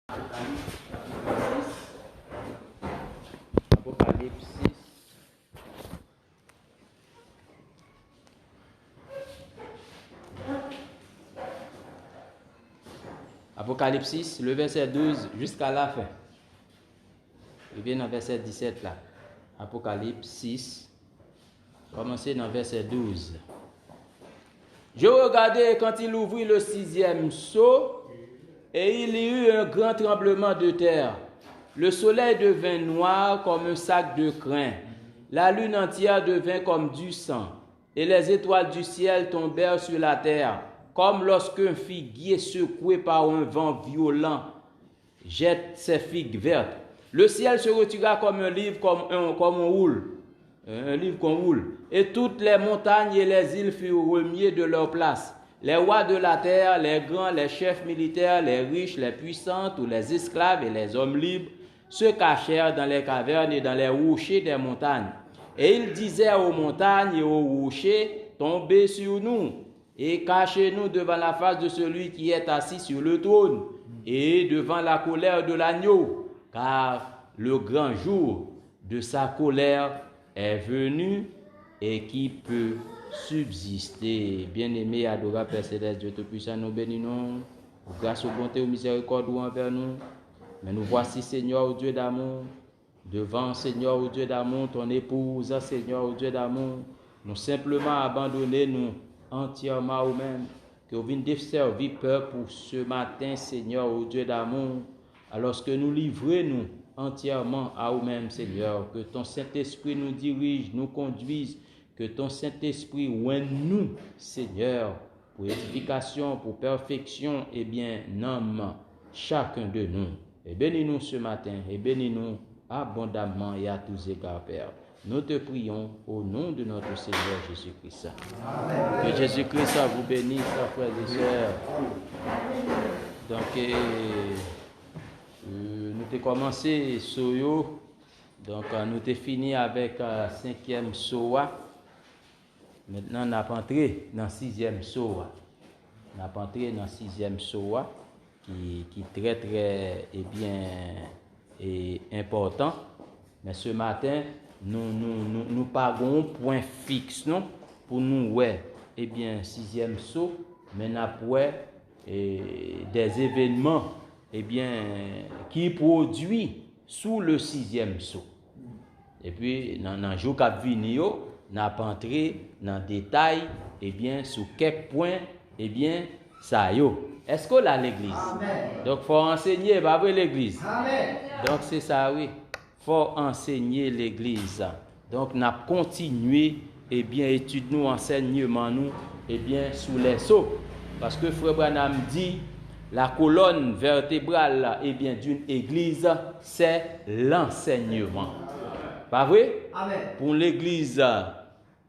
Apocalypse 6. Apocalypse 6, le verset 12 jusqu'à la fin. Il vient dans le verset 17 là. Apocalypse 6, commencez dans le verset 12. Je regardais quand il ouvrit le 6e sceau, et il y eut un grand tremblement de terre. Le soleil devint noir comme un sac de crin. La lune entière devint comme du sang. Et les étoiles du ciel tombèrent sur la terre, comme lorsqu'un figuier secoué par un vent violent jette ses figues vertes. Le ciel se retira comme un livre, comme on roule. Un livre qu'on roule. Et toutes les montagnes et les îles furent remis de leur place. Les rois de la terre, les grands, les chefs militaires, les riches, les puissants, tous les esclaves et les hommes libres se cachèrent dans les cavernes et dans les rochers des montagnes. Et ils disaient aux montagnes et aux rochers, tombez sur nous et cachez-nous devant la face de celui qui est assis sur le trône et devant la colère de l'agneau, car le grand jour de sa colère est venu et qui peut subsister. Bien-aimé, adorable Père Céleste, Dieu Tout-Puissant, nous bénissons, grâce aux bontés, aux miséricordes envers nous. Mais nous voici, Seigneur, au Dieu d'amour, devant, Seigneur, au Dieu d'amour, ton épouse, Seigneur, au Dieu d'amour, nous simplement abandonner, nous entièrement au même, que vous venez servir peur pour ce matin, Seigneur, au Dieu d'amour, alors que nous livrons, nous entièrement à vous-même, Seigneur, que ton Saint-Esprit nous dirige, nous conduise, que ton Saint-Esprit oigne nous, Seigneur, pour édification, pour perfection, et bien, nomme chacun de nous. Et bénis-nous ce matin, et bénis-nous abondamment et à tous égards, Père. Nous te prions au nom de notre Seigneur Jésus-Christ. Amen. Que Jésus-Christ vous bénisse, frères et sœurs. Donc, nous avons commencé Soyo, donc nous avons fini avec 5e Soa. Maintenant, on a entré dans 6e Soa. On a entré dans 6e Soa, qui est très, très important. Mais ce matin, nous pagons un point fixe, non? Pour nous, ouais, 6e Soa, mais nous avons des événements, qui produisent sous le 6e Soa. Et puis, dans le jour qui vient, nous avons entré dans le détail, sur quelques points, ça y est. Est-ce qu'on a l'église? Amen. Donc, il faut enseigner, pas vrai, l'église. Amen. Donc, c'est ça, oui. Il faut enseigner l'église. Donc, nous avons continué, étude nous, enseignement nous, sous les sceaux. Parce que Frère Branham dit, la colonne vertébrale, d'une église, c'est l'enseignement. Pas vrai? Amen. Pour l'église,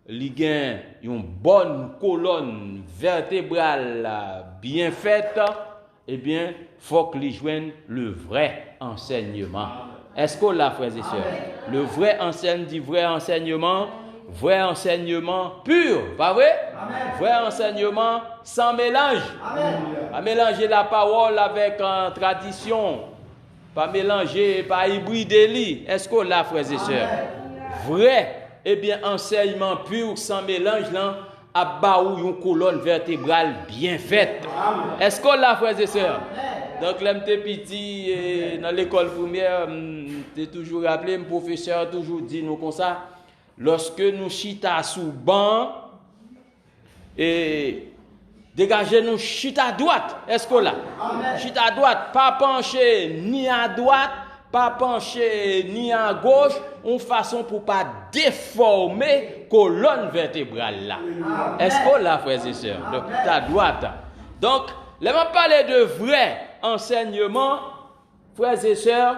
il y a une bonne colonne vertébrale bien faite, il faut qu'il joigne le vrai enseignement. Est-ce qu'on l'a, frères et sœurs? Le vrai enseignement pur, pas vrai? Amen. Vrai enseignement sans mélange. Amen. Pas mélanger la parole avec une tradition, pas mélanger, pas hybrider. Est-ce qu'on l'a, frères et sœurs? Vrai, enseignement pur sans mélange, là, à baou une colonne vertébrale bien faite. Est-ce qu'on l'a, frères et sœurs? Donc, là, j'étais petit, dans l'école primaire, j'ai toujours rappelé, mon professeur toujours dit nous comme ça, lorsque nous chita sous banc, et dégagez nous chita à droite. Est-ce qu'on l'a? Chita à droite, pas penché ni à droite, pas penché ni à gauche, une façon pour pas déformer colonne vertébrale là. Est-ce qu'on l'a, frères et sœurs? Donc, à droite. Donc, là, on va parler de vrai enseignement, frères et sœurs.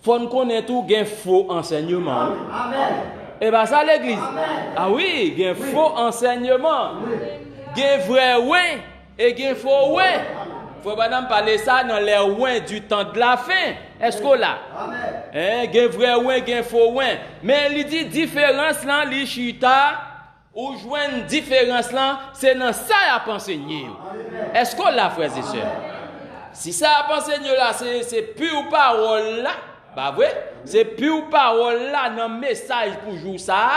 Faut nous connaître tout gain faux enseignement. Amen. Et bien ça l'église. Amen. Ah oui, gain faux enseignement. Gain vrai ouais et gain faux ouais. Faut pas nous parler ça dans les ouais du temps de la fin. Est-ce qu'on l'a? Amen. Gain vrai ouais, gain faux ouais. Mais il dit différence là, li chita ou joindre différence là, c'est dans ça y a enseigné. Est-ce qu'on l'a, frères et sœurs? Si ça a enseigné là, c'est pure parole là, pas vrai? C'est pure parole là, dans le message pour jouer ça,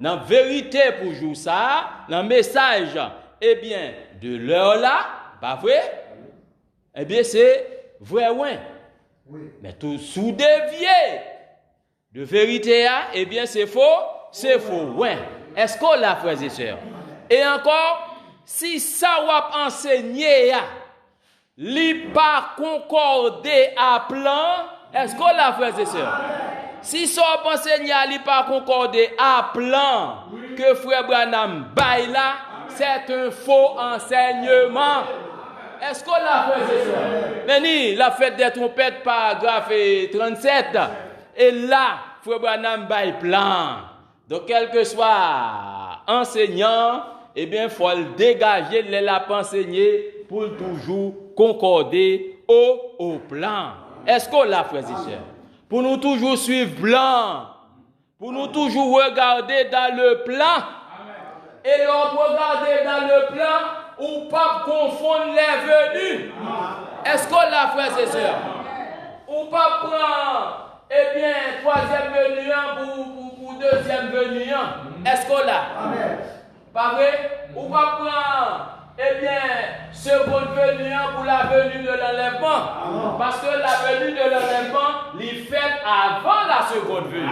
dans la vérité pour jouer ça, dans le message, eh bien, de l'heure là, pas vrai? Eh bien, c'est vrai, ouais. Mais tout sous dévié de vérité, eh bien, c'est faux, ouais. Est-ce qu'on l'a, frères et sœurs? Et encore, si ça va enseigner, li pas concordé à plan, est-ce qu'on l'a, frères et sœurs? Si ça va enseigner, li pas concordé à plan que frère Branham baille là, c'est un faux enseignement. Est-ce qu'on l'a, frères et sœurs? Mais la fête des trompettes, paragraphe 37, et là, frère Branham baille plan. Donc, quel que soit enseignant, eh bien, il faut le dégager, il l'a pas enseigné pour toujours concorder au plan. Est-ce qu'on l'a, frères et sœurs? Pour nous toujours suivre plan, pour nous toujours regarder dans le plan, et on regarder dans le plan, ou pas confondre les venus. Est-ce qu'on l'a, frères et sœurs? Ou pas prendre, eh bien, troisième venu pour deuxième venu. Est-ce qu'on l'a? Pas vrai? Ou pas prendre, eh bien, seconde venue pour la venue de l'enlèvement. Parce que la venue de l'enlèvement, l'est faite avant la seconde venue.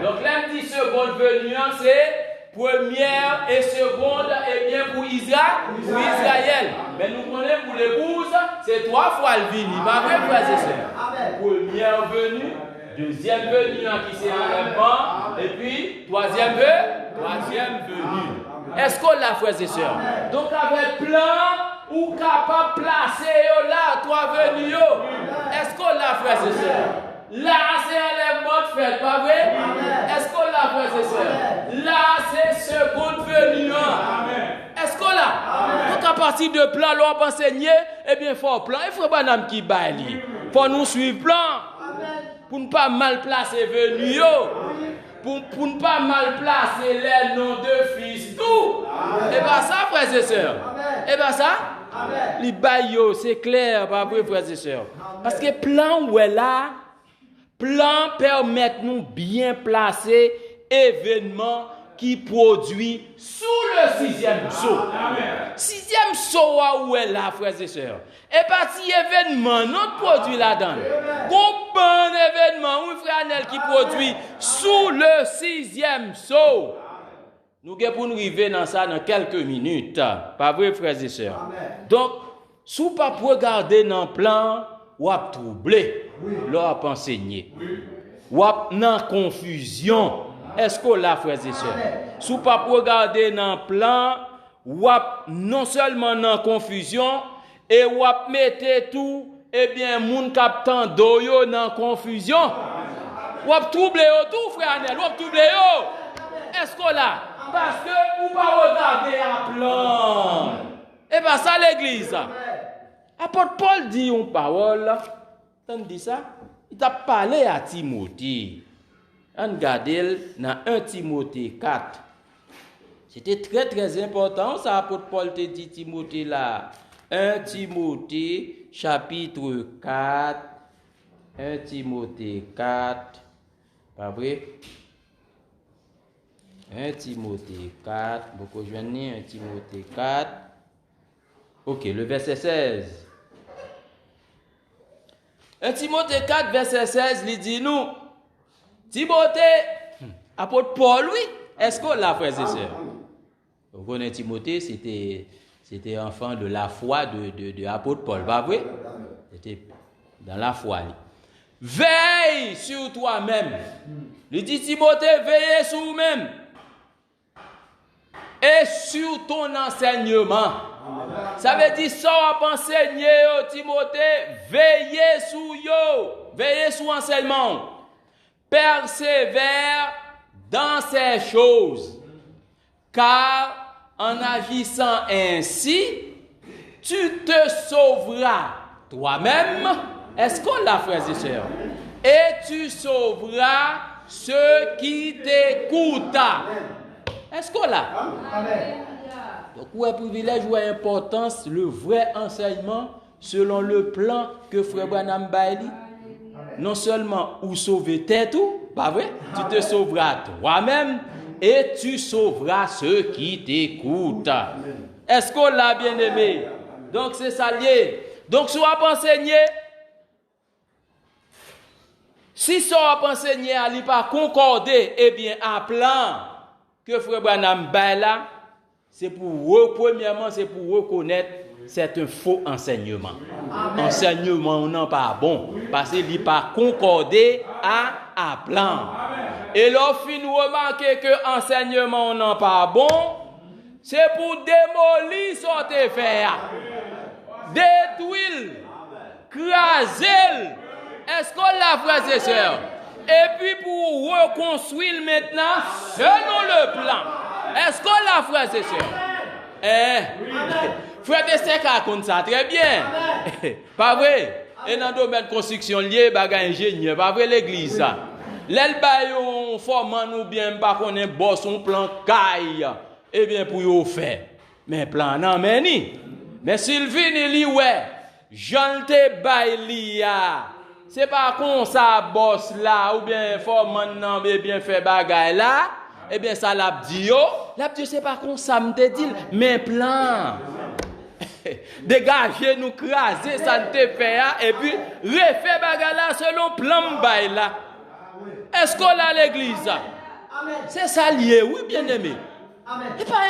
Donc, là, dit seconde venue, c'est première et seconde, eh bien, pour Israël. Mais nous connaissons pour l'épouse, c'est 3 fois le vini. Ma vraie frère et sœurs. Première venue, deuxième venue qui c'est enlèvement, et puis troisième venue. Est-ce qu'on l'a, frères et sœurs? Donc, avec plan, ou capable de placer là, 3 venues. Est-ce qu'on l'a, frères et sœurs? Là, c'est enlèvement de fait, pas vrai? Est-ce qu'on l'a, frères et sœurs? Là, c'est seconde venue. Est-ce qu'on l'a? Donc, à partir de plan, l'on va enseigner, eh bien, il faut plan. Il faut pas n'am qui baille. Il faut nous suivre plan. Pour ne pas mal placer venue. Pour ne pas mal placer les noms de fils, tout. Et bien, ça, frères et sœurs. Et bien, ça, les bailles, c'est clair, pas vrai, frères et sœurs. Parce que plan, où est là, plan permet nous bien placer événements qui produit sous le 6e saut. 6e saut, où est là, frères et sœurs. Et parti événement, notre produit là-dedans. Bon événement, oui, frère Anel, qui produit sous le 6e saut. Nous allons pour nous arriver dans ça dans quelques minutes. Pas vrai, frères et sœurs. Donc, si vous ne pas regarder dans le plan, vous avez troublé, vous avez enseigné. Vous avez dans confusion. Est-ce que là, frères et sœurs? Si vous ne pas regarder dans le plan, vous avez non seulement dans confusion, et vous mettez tout, eh bien, moun captant doyo dans confusion. Vous avez troublé tout, frère Anel, vous avez troublé. Est-ce que là? Parce que vous ne pas regarder à plan. Et bien, ça, l'église. Apôtre Paul dit une parole. T'as dit ça? Il t'a parlé à Timothée. On regarde dans 1 Timothée 4. C'était très, très important. Ça, apôtre Paul te dit Timothée là. 1 Timothée, chapitre 4. 1 Timothée 4. Pas vrai? 1 Timothée 4. Beaucoup de 1 Timothée 4. Ok, le verset 16. 1 Timothée 4, verset 16, il dit nous. Timothée, apôtre Paul, oui. Est-ce qu'on l'a, frères et sœurs? Vous connaissez Timothée, c'était enfant de la foi de l'apôtre Paul, pas vrai? C'était dans la foi. Veille sur toi-même. Il dit Timothée, veille sur vous-même. Et sur ton enseignement. Ça veut dire, ça va enseigner, Timothée, veillez sur yo, veillez sur enseignement. Persévère dans ces choses. Car en agissant ainsi, tu te sauveras toi-même. Est-ce qu'on l'a, frères et sœurs? Et tu sauveras ceux qui t'écoutent. Est-ce qu'on l'a? Donc, où est privilège, où est importance, le vrai enseignement selon le plan que Frère Branham baili. Non seulement ou sauver tête ou, pas vrai? Tu te sauveras toi-même et tu sauveras ceux qui t'écoutent. Est-ce qu'on l'a bien aimé? Donc c'est ça lié. Donc si on va enseigner, si ça va enseigner à lui pas concorder, eh bien à plan que Frère Branham bail là, c'est pour premièrement c'est pour reconnaître c'est un faux enseignement. Amen. Enseignement non pas bon parce qu'il n'est pas concordé à plan. Et lorsque nous remarquons que enseignement non pas bon, c'est pour démolir ce que faire, détruire, craser. Est-ce qu'on l'a, frères et sœurs? Et puis pour reconstruire maintenant selon le plan. Est-ce qu'on l'a, frères et sœurs? Frère de Sec raconte ça très bien. Pas vrai? Et dans le domaine de construction, lié, bagay ingénieur, pas vrai l'église ça. L'el bayon formant nous bien, pas qu'on ait boss son plan caille. Eh bien, pour y faire. Mais plan non, mais ni. Mais Sylvie, il ouais. Jean te baille ya. C'est pas comme ça, boss là, ou bien formant non, mais bien fait bagay là. Eh bien, ça l'a dit yo. L'a dit, c'est pas comme ça, me te dit, mais plan. Dégager, nous craser, ça ne te fait, et puis refaire bagala selon plan bail là. Est-ce qu'on a l'église? C'est ça lié, oui, bien aimé. Et pas,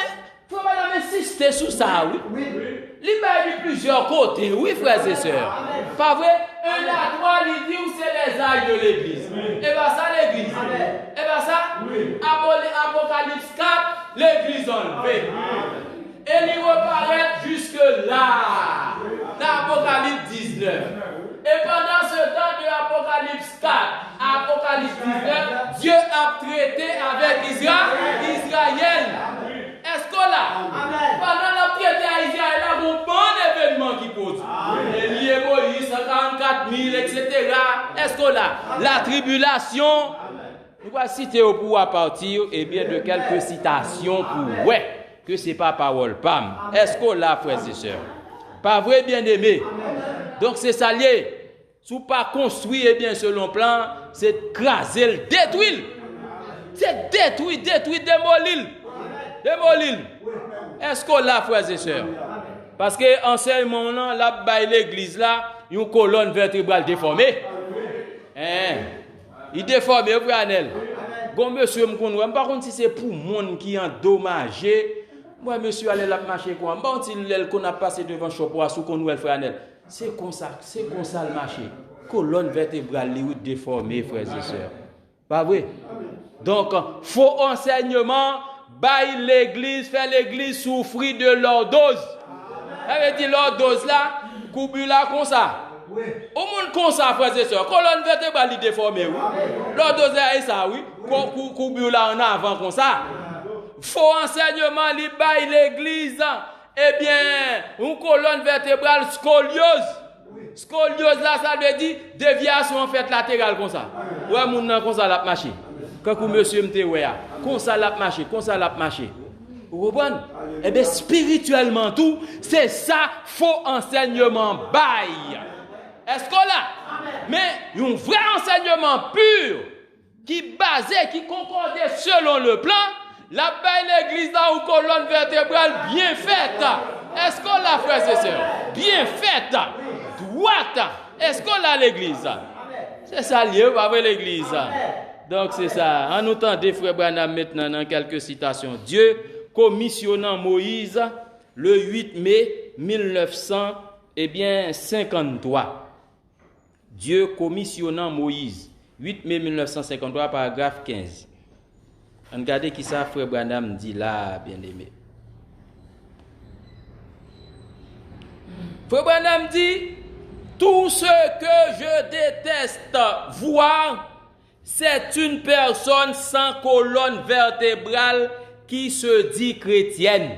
faut pas insister sur ça, oui. Il y a plusieurs côtés, oui, frères et sœurs. Pas vrai? Un à trois, il dit où c'est les ailes de l'église. Et bien ça, l'église. Et bien ça, Apocalypse 4, l'église enlevée. Et il reparaît jusque là, dans Apocalypse 19. Et pendant ce temps de Apocalypse 4 à Apocalypse 19, Dieu a traité avec Israël. Est-ce qu'on l'a? Pendant la traité à Israël, il y a un bon événement qui pose. Il y a Moïse, 144 000, etc. Est-ce qu'on l'a? La tribulation. Nous voici citer au pouvoir à partir bien, de quelques citations pour ouais. Que ce n'est pas parole pam. Est-ce qu'on l'a, frères et sœurs? Pas vrai, bien-aimé. Donc c'est ça lié. Si vous pas construit, eh bien, selon plan, c'est craser, détruire. C'est détruire, démolir. Démolir. Est-ce qu'on l'a, frères et sœurs? Parce que enseignement là, là-bas, l'église là, une colonne vertébrale déformée. Il déforme, vous voyez, bon monsieur, par contre, si c'est pour monde qui est endommagé, moi, monsieur, allez la marcher quoi? Bon, si qu'on a passé devant le choix sous qu'on nous frère Anel. C'est comme ça le marché. Colonne vertébrale déformée, frères et sœurs. Pas vrai? Donc, faux enseignement, baille l'église, fait l'église souffrir de l'ordose. Ça veut dire l'ordose là, coubu là comme ça. Au monde comme ça, frères et sœurs, colonne vertébrale déformée, oui. L'ordose là, et ça, oui. Coubu là en avant comme ça. Faux enseignement, li baille l'église, eh bien, une colonne vertébrale scoliose. Scoliose là, ça veut dire déviation en fait latérale comme ça. Ouais, moun nan comme ça l'a marché. Quand monsieur m'te ouais, comme ça l'a marché, comme ça l'a marché. Vous comprenez? Eh bien, spirituellement tout, c'est ça faux enseignement baille. Est-ce qu'on l'a? Mais un vrai enseignement pur qui basé, qui concordait selon le plan. La belle église dans une colonne vertébrale bien faite. Est-ce qu'on l'a, frères et sœurs? Bien faite. Droite. Est-ce qu'on l'a l'église? C'est ça lié avec l'église. Donc c'est ça. En autant des frères Branham maintenant dans quelques citations. Dieu commissionnant Moïse le 8 mai 1953. Dieu commissionnant Moïse. 8 mai 1953, paragraphe 15. Regardez qui ça, frère Branham dit là, bien-aimé. Frère Branham dit, tout ce que je déteste voir, c'est une personne sans colonne vertébrale qui se dit chrétienne.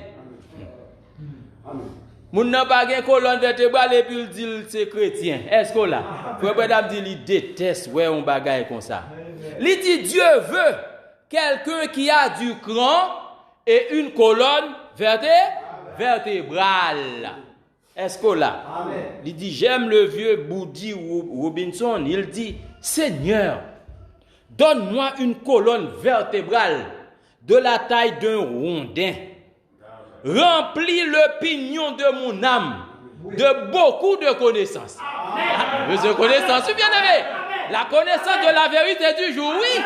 Moun n'a pas de colonne vertébrale et puis il dit c'est chrétien. Est-ce qu'on l'a? Frère Branham dit, il déteste, ouais, on bagaille comme ça. Il dit, Dieu veut quelqu'un qui a du cran et une colonne vertébrale. Est-ce que là? Il dit, j'aime le vieux Woody Robinson. Il dit, Seigneur, donne-moi une colonne vertébrale de la taille d'un rondin. Remplis le pignon de mon âme de beaucoup de connaissances. De connaissances, bien aimé. La connaissance de la vérité du jour, oui.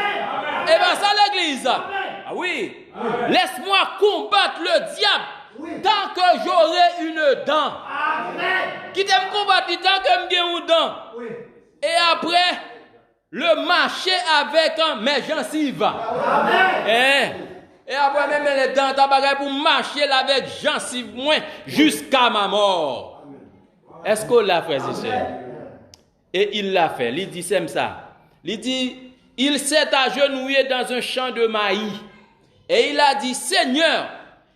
Et bien ça l'église. Ah oui. Laisse-moi combattre le diable tant que j'aurai une dent. Qui t'aime combattre tant que j'ai une dent. Et après, le marcher avec mes gencives. Et après même les dents, t'as pour marcher avec gencives moins jusqu'à ma mort. Est-ce qu'on l'a fait, frères et sœurs? Et il l'a fait. Il dit c'est ça. Il dit, il s'est agenouillé dans un champ de maïs. Et il a dit, Seigneur,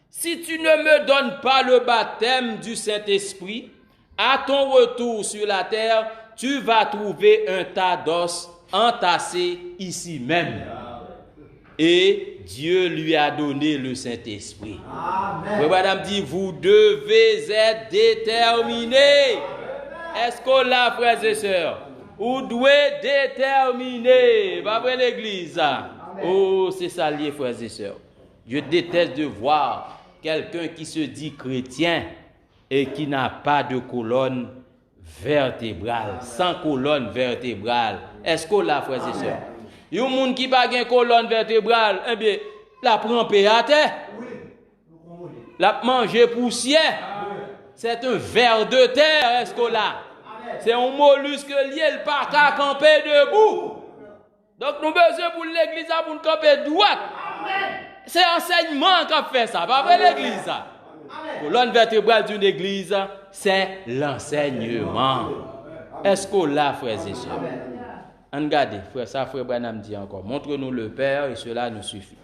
si tu ne me donnes pas le baptême du Saint-Esprit, à ton retour sur la terre, tu vas trouver un tas d'os entassés ici même. Et Dieu lui a donné le Saint-Esprit. Amen. Madame dit, vous devez être déterminés. Est-ce qu'on l'a, frères et sœurs? Vous devez déterminer. Pas vrai l'église. Oh, c'est ça lié, frères et sœurs. Je déteste de voir quelqu'un qui se dit chrétien et qui n'a pas de colonne vertébrale, sans colonne vertébrale. Est-ce qu'on l'a, frères et sœurs? Il y a un monde qui n'a pas de colonne vertébrale, eh bien, la prend à terre, la manger poussière. C'est un ver de terre, est-ce qu'on l'a? C'est un mollusque lié, le pas qu'à camper debout. Donc nous avons besoin pour l'église pour nous camper droite. C'est l'enseignement qui a fait ça, pas vrai l'église. Colonne vertébrale d'une église, c'est l'enseignement. Est-ce qu'on l'a, frères et sœurs? Regardez, frère Branham dit encore, montre-nous le Père et cela nous suffit.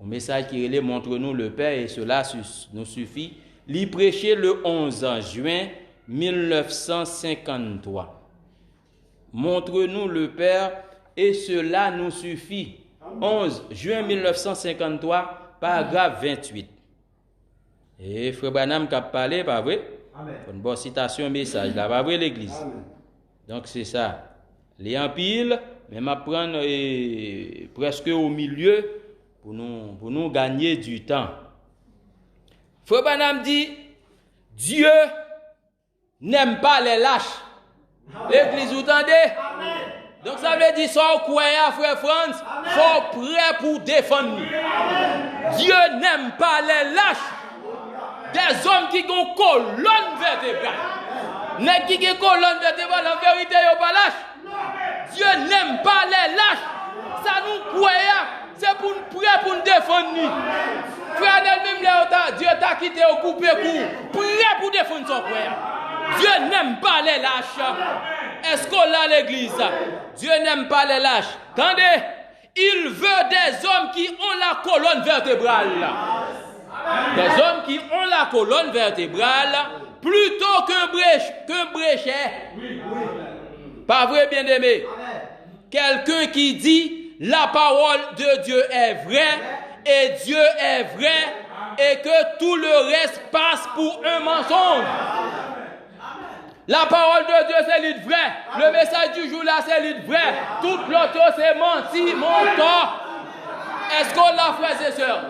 Au message qui est montre-nous le Père et cela nous suffit. L'y prêché le 11 juin 1953. Montre-nous le Père et cela nous suffit. 11 juin 1953, paragraphe 28. Et frère Branham qui a parlé, pas vrai? Une bonne citation, message là, pas vrai l'église? Amen. Donc c'est ça. Les en pile, mais m'apprendre presque au milieu pour nous gagner du temps. Frère Branham dit, Dieu n'aime pas les lâches. L'église, vous entendez? Donc ça veut dire, soit vous croyez, frère France, soit prêt pour défendre. Dieu n'aime pas les lâches. Des hommes qui ont colonne vertébrale. Les qui ont colonne vertébrale, en vérité, ils n'ont pas lâche. Dieu n'aime pas les lâches. Ça nous croyons. C'est pour nous prier pour nous défendre. Frère même Dieu t'a quitté au coupé court. Priez pour défendre son frère. Dieu n'aime pas les lâches. Est-ce qu'on l'a l'église? Dieu n'aime pas les lâches. Attendez, il veut des hommes qui ont la colonne vertébrale. Des hommes qui ont la colonne vertébrale plutôt qu'un bréchet. Pas vrai, bien-aimé? Quelqu'un qui dit la parole de Dieu est vraie et Dieu est vrai et que tout le reste passe pour un mensonge. La parole de Dieu, c'est l'île vrai. Le message du jour là, c'est l'île vrai. Tout l'autre, c'est menti, menteur. Est-ce qu'on l'a, frères et sœurs?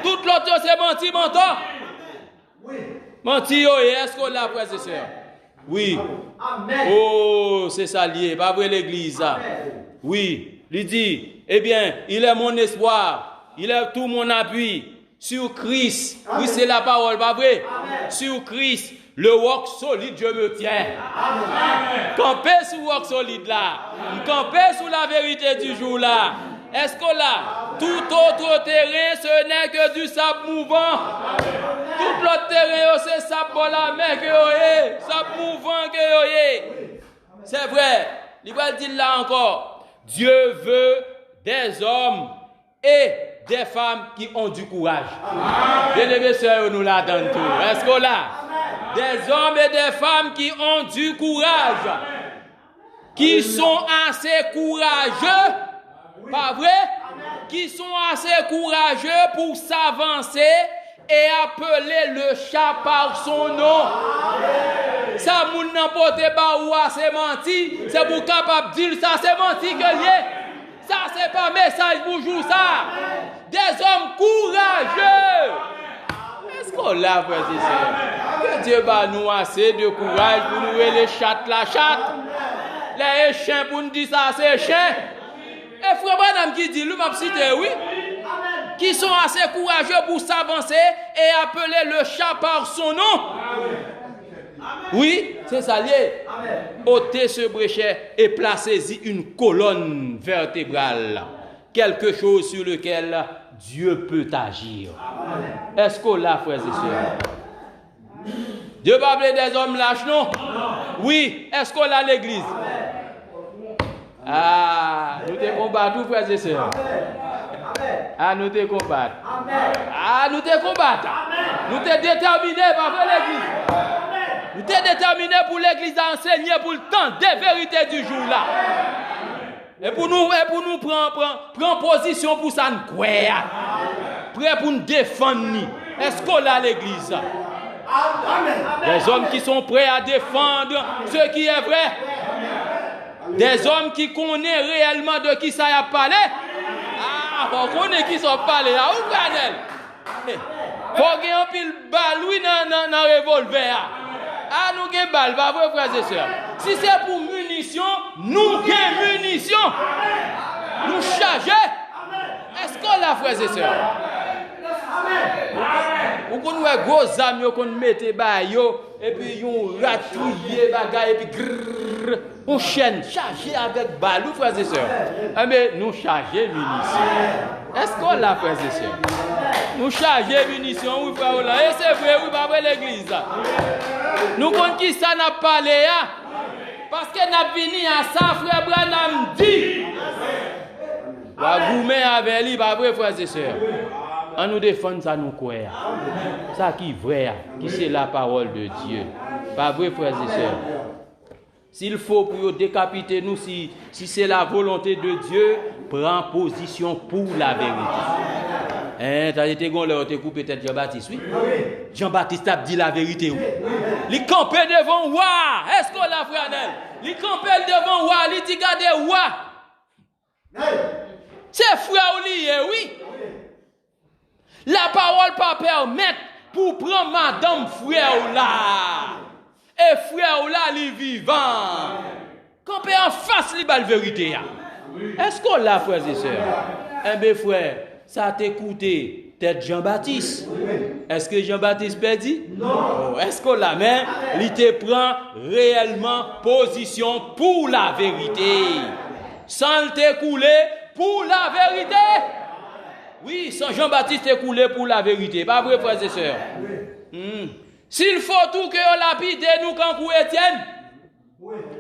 Tout l'autre, c'est menti, menteur. Menti, est-ce qu'on l'a, frères et sœurs? Oui. Amen. Oh, c'est ça lié. Pas vrai l'église. Oui. Il dit, eh bien, il est mon espoir. Il est tout mon appui. Sur Christ. Amen. Oui, c'est la parole, pas vrai? Amen. Sur Christ, le roc solide, je me tiens. Amen. Camper sur le roc solide là. Camper sous la vérité du jour là. Est-ce que là, tout autre terrain, ce n'est que du sable mouvant. Tout l'autre terrain, c'est sable pour la mer que vous avez. Sable mouvant que vous avez. C'est vrai. Il va dire là encore. Dieu veut des hommes et des femmes qui ont du courage. Bien-aimés sœurs, nous la donnons tout. Est-ce que là, des hommes et des femmes qui ont du courage, qui sont assez courageux, pas vrai? Qui sont assez courageux pour s'avancer et appeler le chat par son nom. Ça, moun n'emporte pas ou c'est menti. C'est pour capable dire ça, c'est menti que lié. Ça, c'est pas message pour jouer ça. Des hommes courageux. Est-ce qu'on l'a, frère et sœurs? Que Dieu va nous assez de courage pour nous les chattes, la chatte. Les chiens pour nous dire ça, c'est chien. Et frère Branham qui dit, lui m'a cité, oui. Qui sont assez courageux pour s'avancer et appeler le chat par son nom. Oui, c'est ça lié. Ôtez ce bréchet et placez-y une colonne vertébrale. Quelque chose sur lequel Dieu peut agir. Est-ce qu'on l'a, frères et sœurs? Dieu va appeler des hommes lâches, non? Oui. Est-ce qu'on l'a l'église? Ah, nous te combattons, frères et sœurs. Ah, nous te combattons. Ah, nous te combattons. Nous te déterminés par l'église. Nous te déterminés pour l'église à enseigner pour le temps des vérités du jour là. Et pour nous prendre position pour ça, nous croyons. Prêt pour nous défendre. Est-ce qu'on a l'église? Des hommes qui sont prêts à défendre ce qui est vrai. Des hommes qui connaissent réellement de qui ça a parlé. Ah, on connaît qui sont parlé là. Où est-ce? Faut qu'il y ait un pile balle, oui, dans le revolver. Ah, nous avons balle, pas vrai, frères et sœurs. Si c'est pour munitions, nous avons munitions. Nous charger. Est-ce qu'on l'a, frères et sœurs? Ou qu'on a gros amis qu'on mette bayo et puis on ratouille bagay et puis grrr, on chaîne chargé avec balle, frères et sœurs. Mais nous charger munitions. Est-ce qu'on l'a, frères et sœurs? Nous charger munitions, oui, frère là. Et c'est vrai, oui, pas vrai l'église. Nous comptons qui ça n'a pas parlé, parce que n'a fini à ça, frère Branham dit. Va goumer avec lui, pas vrai, frères et sœurs. On nous défend ça, nous croyons. Ça qui est vrai, qui c'est la parole de Dieu. Pas vrai, frères et sœurs. S'il faut pour décapiter nous, si c'est la volonté de Dieu, prends position pour la vérité. T'as été coupé peut-être Jean-Baptiste, oui? Jean-Baptiste a dit la vérité, oui. Il campait devant Wa. Est-ce qu'on l'a, frère? Il campait devant Wa. Il dit, regardez Wa. C'est frère ou lié, oui? La parole pas permettre pour prendre madame frère là. Et frère là, il vivant. Campé en face, il la vérité. Est-ce qu'on l'a, frères et sœurs? Eh bien, frère, ça t'écouté, tête Jean-Baptiste. Est-ce que Jean-Baptiste perdit? Non. Oh, est-ce qu'on l'a, mais il te prend réellement position pour la vérité. Sans t'écouler pour la vérité. Oui, sans Jean-Baptiste écoulé pour la vérité. Pas vrai, frères et sœurs? S'il faut tout que on lapide nous quand pour Étienne,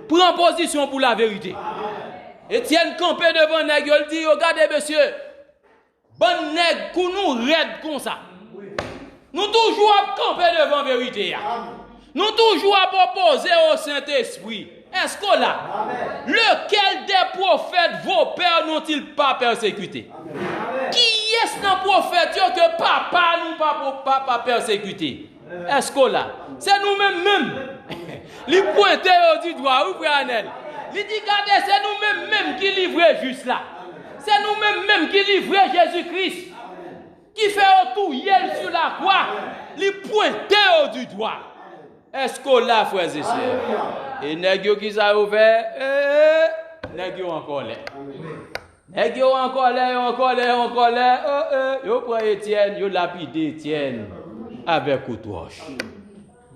prends position pour la vérité. Étienne campé devant nèg, il dit, regardez monsieur, bon nèg pour nous raide comme ça. Nous toujours à camper devant la vérité. Nous toujours à proposer au Saint-Esprit. Est-ce qu'on l'a? Lequel des prophètes vos pères n'ont-ils pas persécuté? Qui est-ce dans prophète que papa nous pas persécuté? Est-ce qu'on l'a? C'est nous-mêmes. Les pointer du doigt, ou Branel? Il dit, regardez, c'est nous-mêmes qui livrons juste là. C'est nous-mêmes qui livrons Jésus-Christ. Qui fait autour hier sur la croix. Les pointer du doigt. Est-ce qu'on l'a, frères et sœurs? Et nèg qui ça ouvert, nèg encore là. Nèg encore là. Yo prend Étienne, yo lapide Étienne avec coutouche.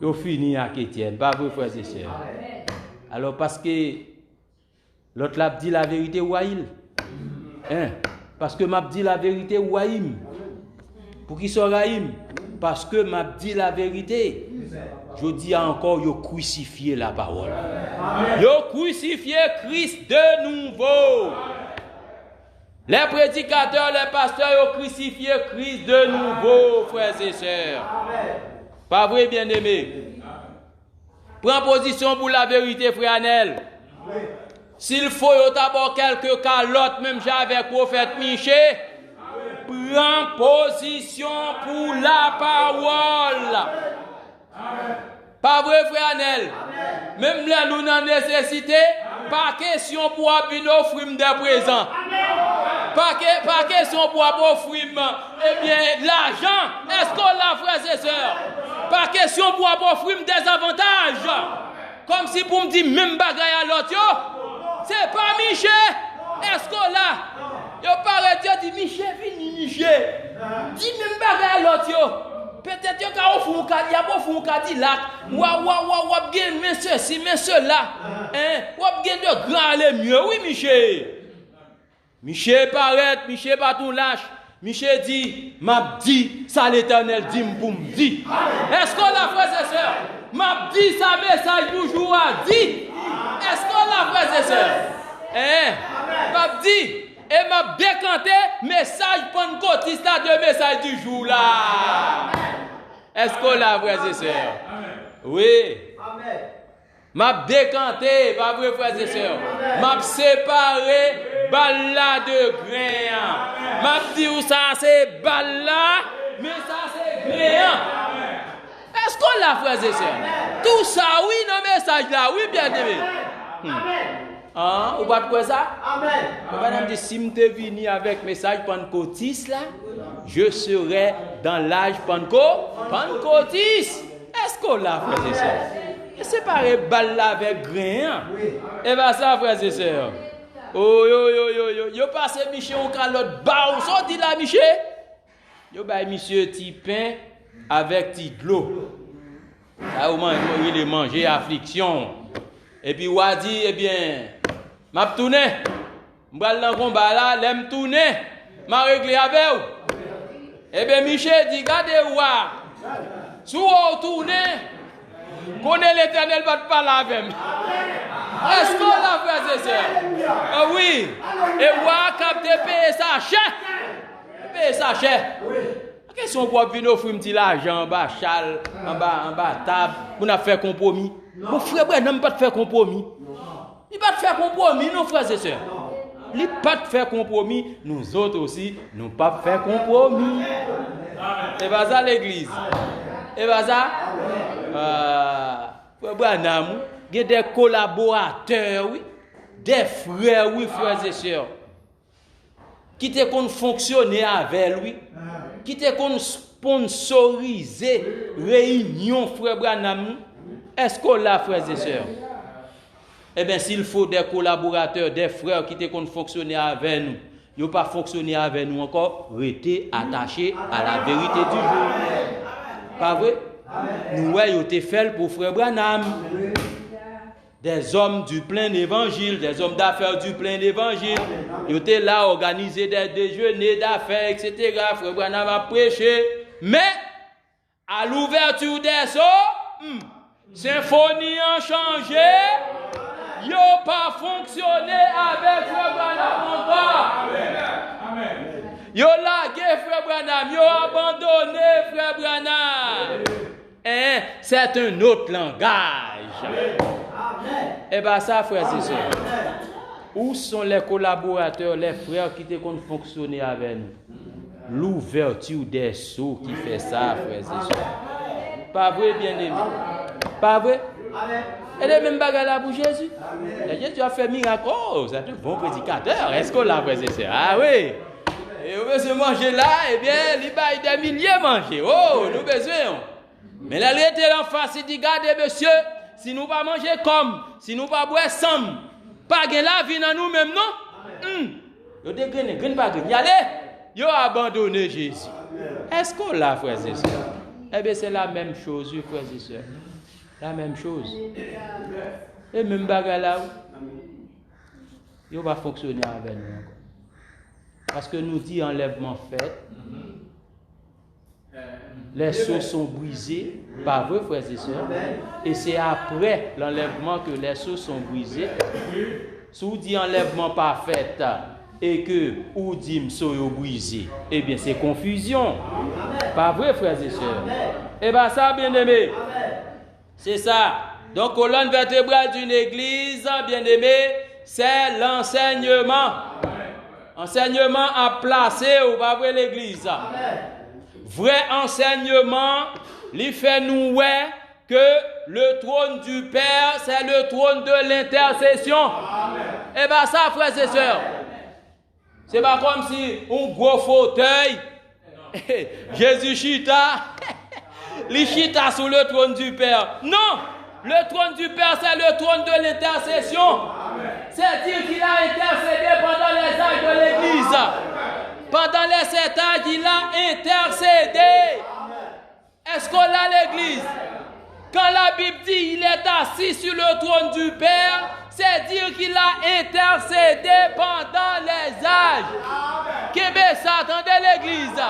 Yo fini avec Étienne, pas vrai, frères et sœurs. Alors parce que l'autre l'a dit la vérité ouaïl. Parce que m'a dit la vérité ouaïm. Pour qui soit raïm? Parce que m'a dit la vérité. Je dis encore, yo crucifié la parole. Yo crucifié Christ de nouveau. Les prédicateurs, les pasteurs, yo crucifié Christ de nouveau, frères et sœurs. Pas vrai, bien-aimé? Prends position pour la vérité, frère Anel. S'il faut yo d'abord quelques calottes, même j'avais prophète Miché, prends position pour la parole. Pas vrai, frère Anel? Même là, nous avons nécessité, pas question pour venir offrir des présents. Pas question pour offrir, eh bien, l'argent. Est-ce qu'on l'a, frères et sœurs? Pas question pour offrir des avantages. Comme si pour me dire même bagaille à l'autre, c'est pas Michel. Est-ce qu'on l'a? Yo paraît dit Michel, fini Michel. Dis même bagaille à l'autre. Peut-être qu'il y a un Cadillac, ou bien mais ceci, mais cela, ou bien de grand les mieux, oui, Michel. Michel paraît, Michel pas tout lâche. Michel dit, m'a dit, ça l'Éternel dit pour me dire. Est-ce qu'on l'a, frères et sœurs? M'a dit, ça message toujours a dit. Est-ce qu'on l'a, frères et sœurs? M'a dit. Et m'a décanté message pentecôtiste de message du jour là. Est-ce qu'on l'a, frères et sœurs? Oui. M'a décanté, pas vrai, frères et sœurs. M'a séparé balla de grain. M'a dit où ça c'est balla, mais ça c'est grain. Est-ce qu'on l'a, frères et sœurs? Tout ça, oui, dans le message là, oui, bien aimé. Hein? Ou pas de quoi ça? Amen. Madame dit, si je venu avec message pentecôtiste là, je serai dans l'âge pentecôtiste. Est-ce qu'on l'a, frères et sœurs? Et séparer balle là avec grain. Et bien ça, frères et sœurs. Oh yo passe Michel au calotte bas, on dit là Michel. Yo bah monsieur petit pain avec petit de l'eau. Là au moins il est manger affliction. Et puis ou a dit eh bien m'a tourné. M'bral dans combat là, l'aime tourner. M'a réglé avec ou. Eh bien Michel dit gardez ouah. Sous au tourner. Connaît l'Éternel va te parler avec moi. Est-ce qu'on l'a fait, c'est ça? Oui. Et ouah, cap de payer ça cher. Payer ça cher. La question pour venir offrir un petit l'argent en bas châle, en bas table, pour nous faire compromis. Mon frère Branham pas te faire compromis. Il pas te faire compromis, nos frères et sœurs. Il pas te faire compromis, nous autres aussi, nous pas faire compromis. Et va ça l'église. Et va ça frère Branham, il y a des collaborateurs, oui, des frères, oui, frères et sœurs, qui te qu'on fonctionner avec lui, qui te qu'on sponsoriser réunion, frère Branham. Est-ce qu'on l'a, frères et sœurs? Eh bien, s'il faut des collaborateurs, des frères qui te qu'on fonctionner avec nous, ils n'ont pas fonctionné avec nous encore, rester attachés à la vérité du jour. Pas vrai? Nous, ils ont été faits pour frère Branham. Des hommes du plein évangile, des hommes d'affaires du plein évangile. Ils étaient là, organiser des déjeuners d'affaires, etc. Frère Branham a prêché. Mais, à l'ouverture des eaux, symphonie a changé. Ils n'ont pas fonctionné avec frère Branham encore. Amen. Ils ont lagué frère Branham. Ils ont abandonné frère Branham. C'est un autre langage. Et bien ça, frères et sœurs, où sont les collaborateurs, les frères qui ont fonctionné avec nous? L'ouverture des sceaux qui fait ça, frères et sœurs. Pas vrai, bien-aimé? Pas vrai? Et les mêmes bagages là pour Jésus. Jésus a fait miracle. Oh, c'est un bon prédicateur. Est-ce qu'on l'a, frères et sœurs? Ah oui. Et on veut se manger là, eh bien, il va y des milliers manger. Oh, nous besoin. Mais la réalité en face, il dit, regardez, monsieur, si nous pas manger comme, si nous pas boire ensemble, pas gain la vie dans nous-mêmes, non? Yo dégrainé, grain pas grain. Y allez, yo abandonné Jésus. Est-ce qu'on l'a, frères et sœurs? Eh bien, c'est la même chose, frères et sœurs. La même chose. Et même bagarre là, yo va fonctionner avec nous encore. Parce que nous dit enlèvement fait. Les sceaux sont brisés, pas vrai, frères et sœurs. Et c'est après l'enlèvement que les sceaux sont brisés. Si vous dites enlèvement pas fait et que vous dites sceaux brisés, eh bien c'est confusion. Pas vrai, frères et sœurs. Eh bien ça, bien aimé, c'est ça. Donc colonne vertébrale d'une église, bien aimé, c'est l'enseignement. Enseignement à placer ou pas vrai l'église. Vrai enseignement, il fait nous que le trône du Père, c'est le trône de l'intercession. Et bien ça, frères et sœurs, c'est pas comme si un gros fauteuil, Jésus chita, il chita sous le trône du Père. Non, le trône du Père, c'est le trône de l'intercession. C'est-à-dire qu'il a intercédé pendant les âges de l'Église. Pendant les 7 âges, il a intercédé. Est-ce qu'on a l'Église? Quand la Bible dit qu'il est assis sur le trône du Père, c'est dire qu'il a intercédé pendant les âges. Québec, ça, attendez l'Église.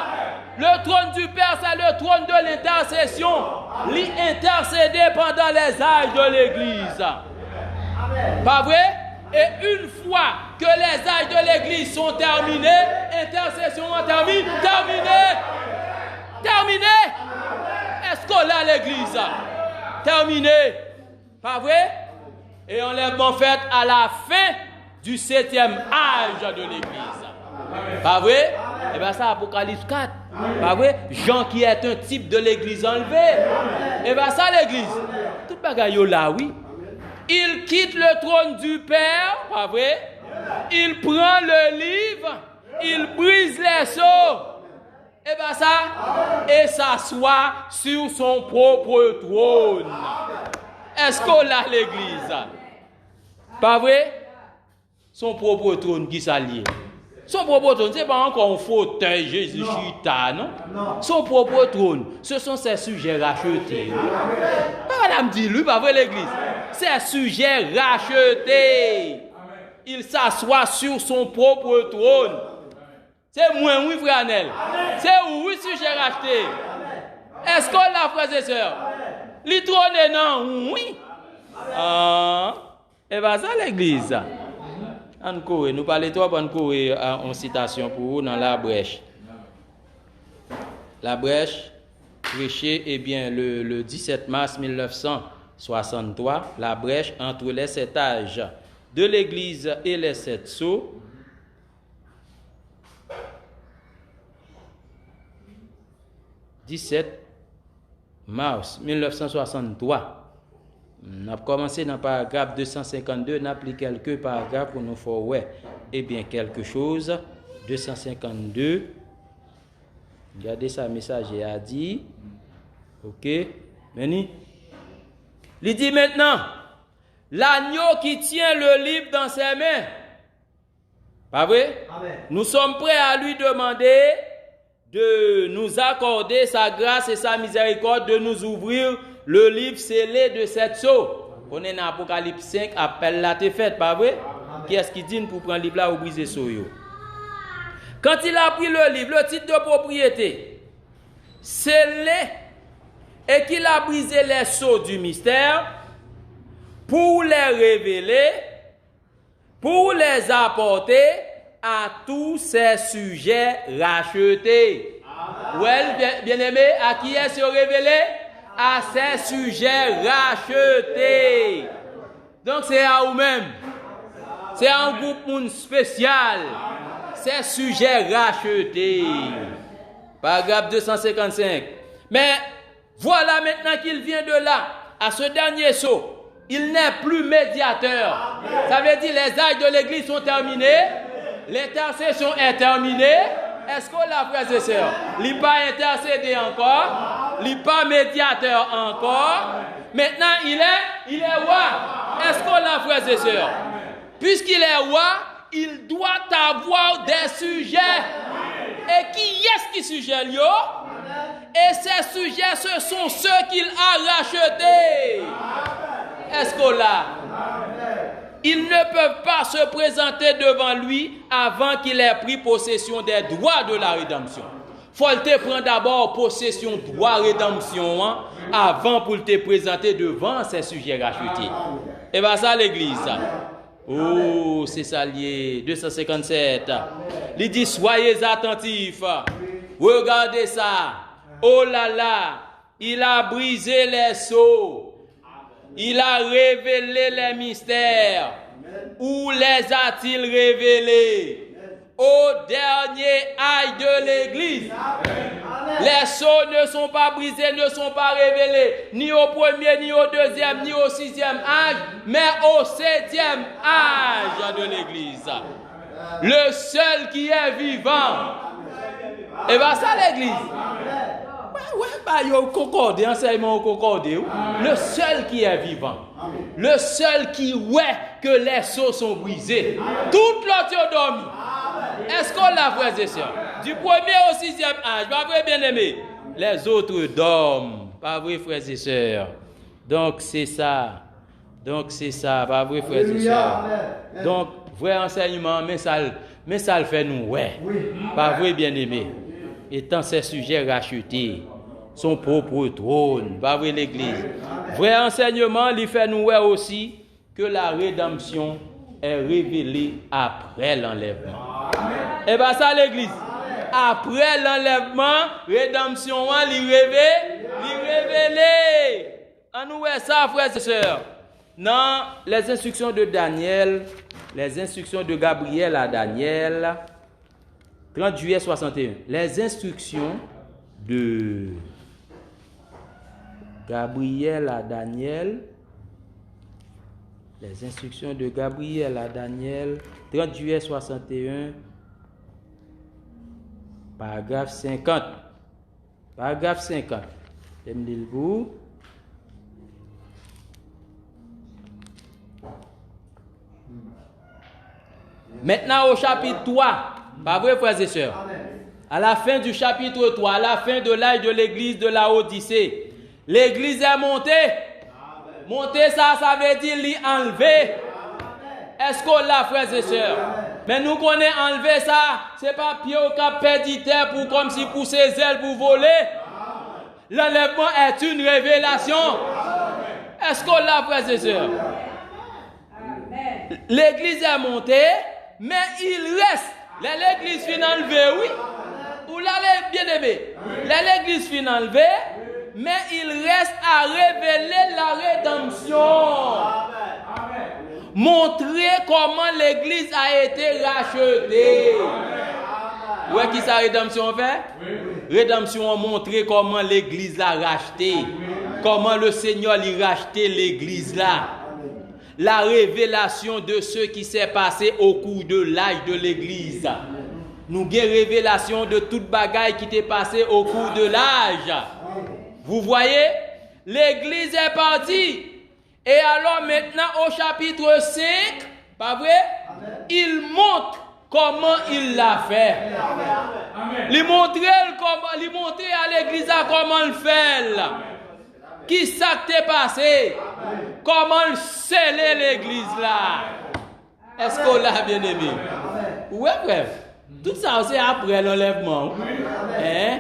Le trône du Père, c'est le trône de l'intercession. Il intercédé pendant les âges de l'Église. Pas vrai? Et une fois que les âges de l'Église sont terminés, intercession terminée. Terminé. Est-ce qu'on a l'Église? Terminé. Pas vrai? Et enlèvement fait à la fin du 7e âge de l'Église. Pas vrai? Et bien ça, Apocalypse 4. Pas vrai? Jean qui est un type de l'Église enlevé. Et bien ça, l'Église. Tout bagaille là, oui. Il quitte le trône du Père, pas vrai? Il prend le livre, il brise les sceaux. Et bien ça, et s'assoit sur son propre trône. Est-ce qu'on a l'Église? Pas vrai? Son propre trône qui s'allie. Son propre trône, ce n'est pas encore un fauteuil Jésus chita, non? Son propre trône, ce sont ses sujets rachetés. Madame dit, lui, pas vrai l'Église? Ses sujets rachetés. Il s'assoit sur son propre trône. C'est moi, oui, frère Anel. C'est oui, sujet racheté. Est-ce qu'on l'a, frères et sœurs? Les trônes, non, oui. Et bien, ça, l'Église. Nous parlons trop en citation pour vous dans la brèche. La brèche, prêchée, eh bien, le 17 mars 1963, la brèche entre les 7 âges de l'Église et les 7 sceaux. « 17 mars 1963. On a commencé dans le paragraphe 252, on a pris quelques paragraphes pour nous faire ouais. Eh bien, quelque chose. 252. Regardez ça, message a dit. Ok. Meni. Il dit maintenant, l'agneau qui tient le livre dans ses mains. Pas vrai? Amen. Nous sommes prêts à lui demander de nous accorder sa grâce et sa miséricorde, de nous ouvrir le livre scellé de cette sceau. On est dans Apocalypse 5, appel là t'es fait, pas vrai? Qui est-ce qui dit pour prendre le livre là ou briser sceau? Quand il a pris le livre, le titre de propriété, scellé, et qu'il a brisé les sceaux du mystère, pour les révéler, pour les apporter à tous ces sujets rachetés. Well, bien-aimé, à qui est-ce révélé? À ces sujets rachetés. Donc c'est à vous-même. C'est un groupe spécial. Ces sujets rachetés. Paragraphe 255. Mais voilà maintenant qu'il vient de là, à ce dernier sceau. Il n'est plus médiateur. Ça veut dire les âges de l'Église sont terminés. L'intercession est terminée. Est-ce qu'on l'a, frères et sœurs? Il n'est pas intercédé encore. Il n'est pas médiateur encore. Maintenant, il est roi. Est-ce qu'on l'a, frères et sœurs? Puisqu'il est roi, il doit avoir des sujets. Et qui est-ce qui sujet lui? Et ces sujets, ce sont ceux qu'il a rachetés. Est-ce qu'on l'a? Ils ne peuvent pas se présenter devant lui avant qu'il ait pris possession des droits de la rédemption. Faut te prendre d'abord possession droit rédemption avant pour te présenter devant ces sujets rachetés. Et bien ça l'Église. Oh, c'est ça lié. 257. Il dit soyez attentifs. Regardez ça. Oh là là. Il a brisé les sceaux. Il a révélé les mystères. Où les a-t-il révélés? au dernier ail de l'Église. Les sceaux ne sont pas brisés, ne sont pas révélés, ni au premier, ni au deuxième, ni au sixième âge, mais au septième âge de l'Église. Le seul qui est vivant. Et bien ça l'Église. Yo concordé, enseignement concordé. Le seul qui est vivant. Le seul qui ouais que les sceaux sont brisés. Toute l'autre est dormi. Est-ce qu'on l'a, frères et sœurs? Du premier au sixième âge, pas vrai, bien aimé? Les autres dorment. Pas vrai, frères et sœurs? Donc c'est ça. Pas vrai, frères et sœurs? Donc, vrai enseignement, mais ça le fait nous, ouais. Pas vrai, bien aimé? Étant ces sujets rachetés, son propre trône, pas vrai l'Église. Vrai enseignement, il fait nous ouais aussi que la rédemption est révélée après l'enlèvement. Et bien ça l'Église. Après l'enlèvement, rédemption, il révélé. En nous ouais ça, frères et sœurs. Dans les instructions de Daniel, les instructions de Gabriel à Daniel, 30 juillet 61. Les instructions de Gabriel à Daniel. Les instructions de Gabriel à Daniel. 30 juillet 61. Paragraphe 50. Paragraphe 50. J'aime lire le bout. Maintenant au chapitre 3. Pas vrai, frères et sœurs? À la fin du chapitre 3, à la fin de l'âge de l'église de la Odyssée, l'église est montée. Monter, ça veut dire l'y enlever. Est-ce qu'on l'a, frères et sœurs? Mais nous connaissons enlever ça. C'est pas pied au cap perdu terre pour comme si pour ses ailes pour voler. L'enlèvement est une révélation. Est-ce qu'on l'a, frères et sœurs? L'église est montée, mais il reste. L'église finit enlevée, oui. Ou là, bien aimé. L'église finit enlevée, mais il reste à révéler la rédemption. Montrer comment l'église a été rachetée. Ouais, qui sa rédemption fait? Rédemption a montré comment l'église l'a racheté. Comment le Seigneur l'a racheté l'église là. La révélation de ce qui s'est passé au cours de l'âge de l'église. Nous avons révélation de toute bagaille qui t'est passé au cours de l'âge. Vous voyez, l'église est partie. Et alors maintenant au chapitre 5, pas vrai? Il montre comment il l'a fait. Il montre à l'église comment il fait. Qui ça t'est passé? Comment sceller l'église là? Est-ce qu'on l'a bien aimé? Ouais, bref. Tout ça, c'est après l'enlèvement. Hein?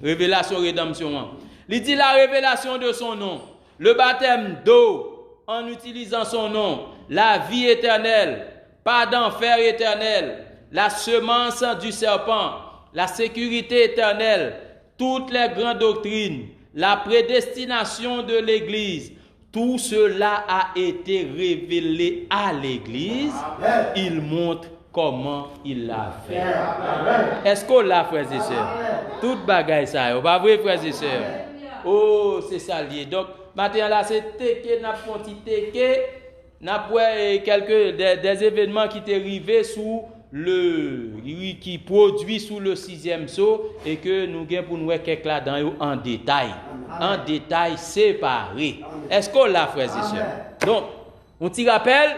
Révélation, rédemption. Il dit la révélation de son nom. Le baptême d'eau en utilisant son nom. La vie éternelle. Pas d'enfer éternel. La semence du serpent. La sécurité éternelle. Toutes les grandes doctrines. La prédestination de l'Église, tout cela a été révélé à l'Église. Il montre comment il l'a fait. Est-ce qu'on l'a, frères et sœurs? Toute bagaille ça, pas vrai, frères et sœurs? Oh, c'est ça lié. Donc, maintenant là, c'est teke, n'a pas teke, n'a pas quelques des événements qui étaient arrivés sous qui produit sous le sixième sceau et que nous avons pour nous quelques là-dedans en détail séparé. Est-ce qu'on l'a, frères et sœurs? Donc, on t'y rappelle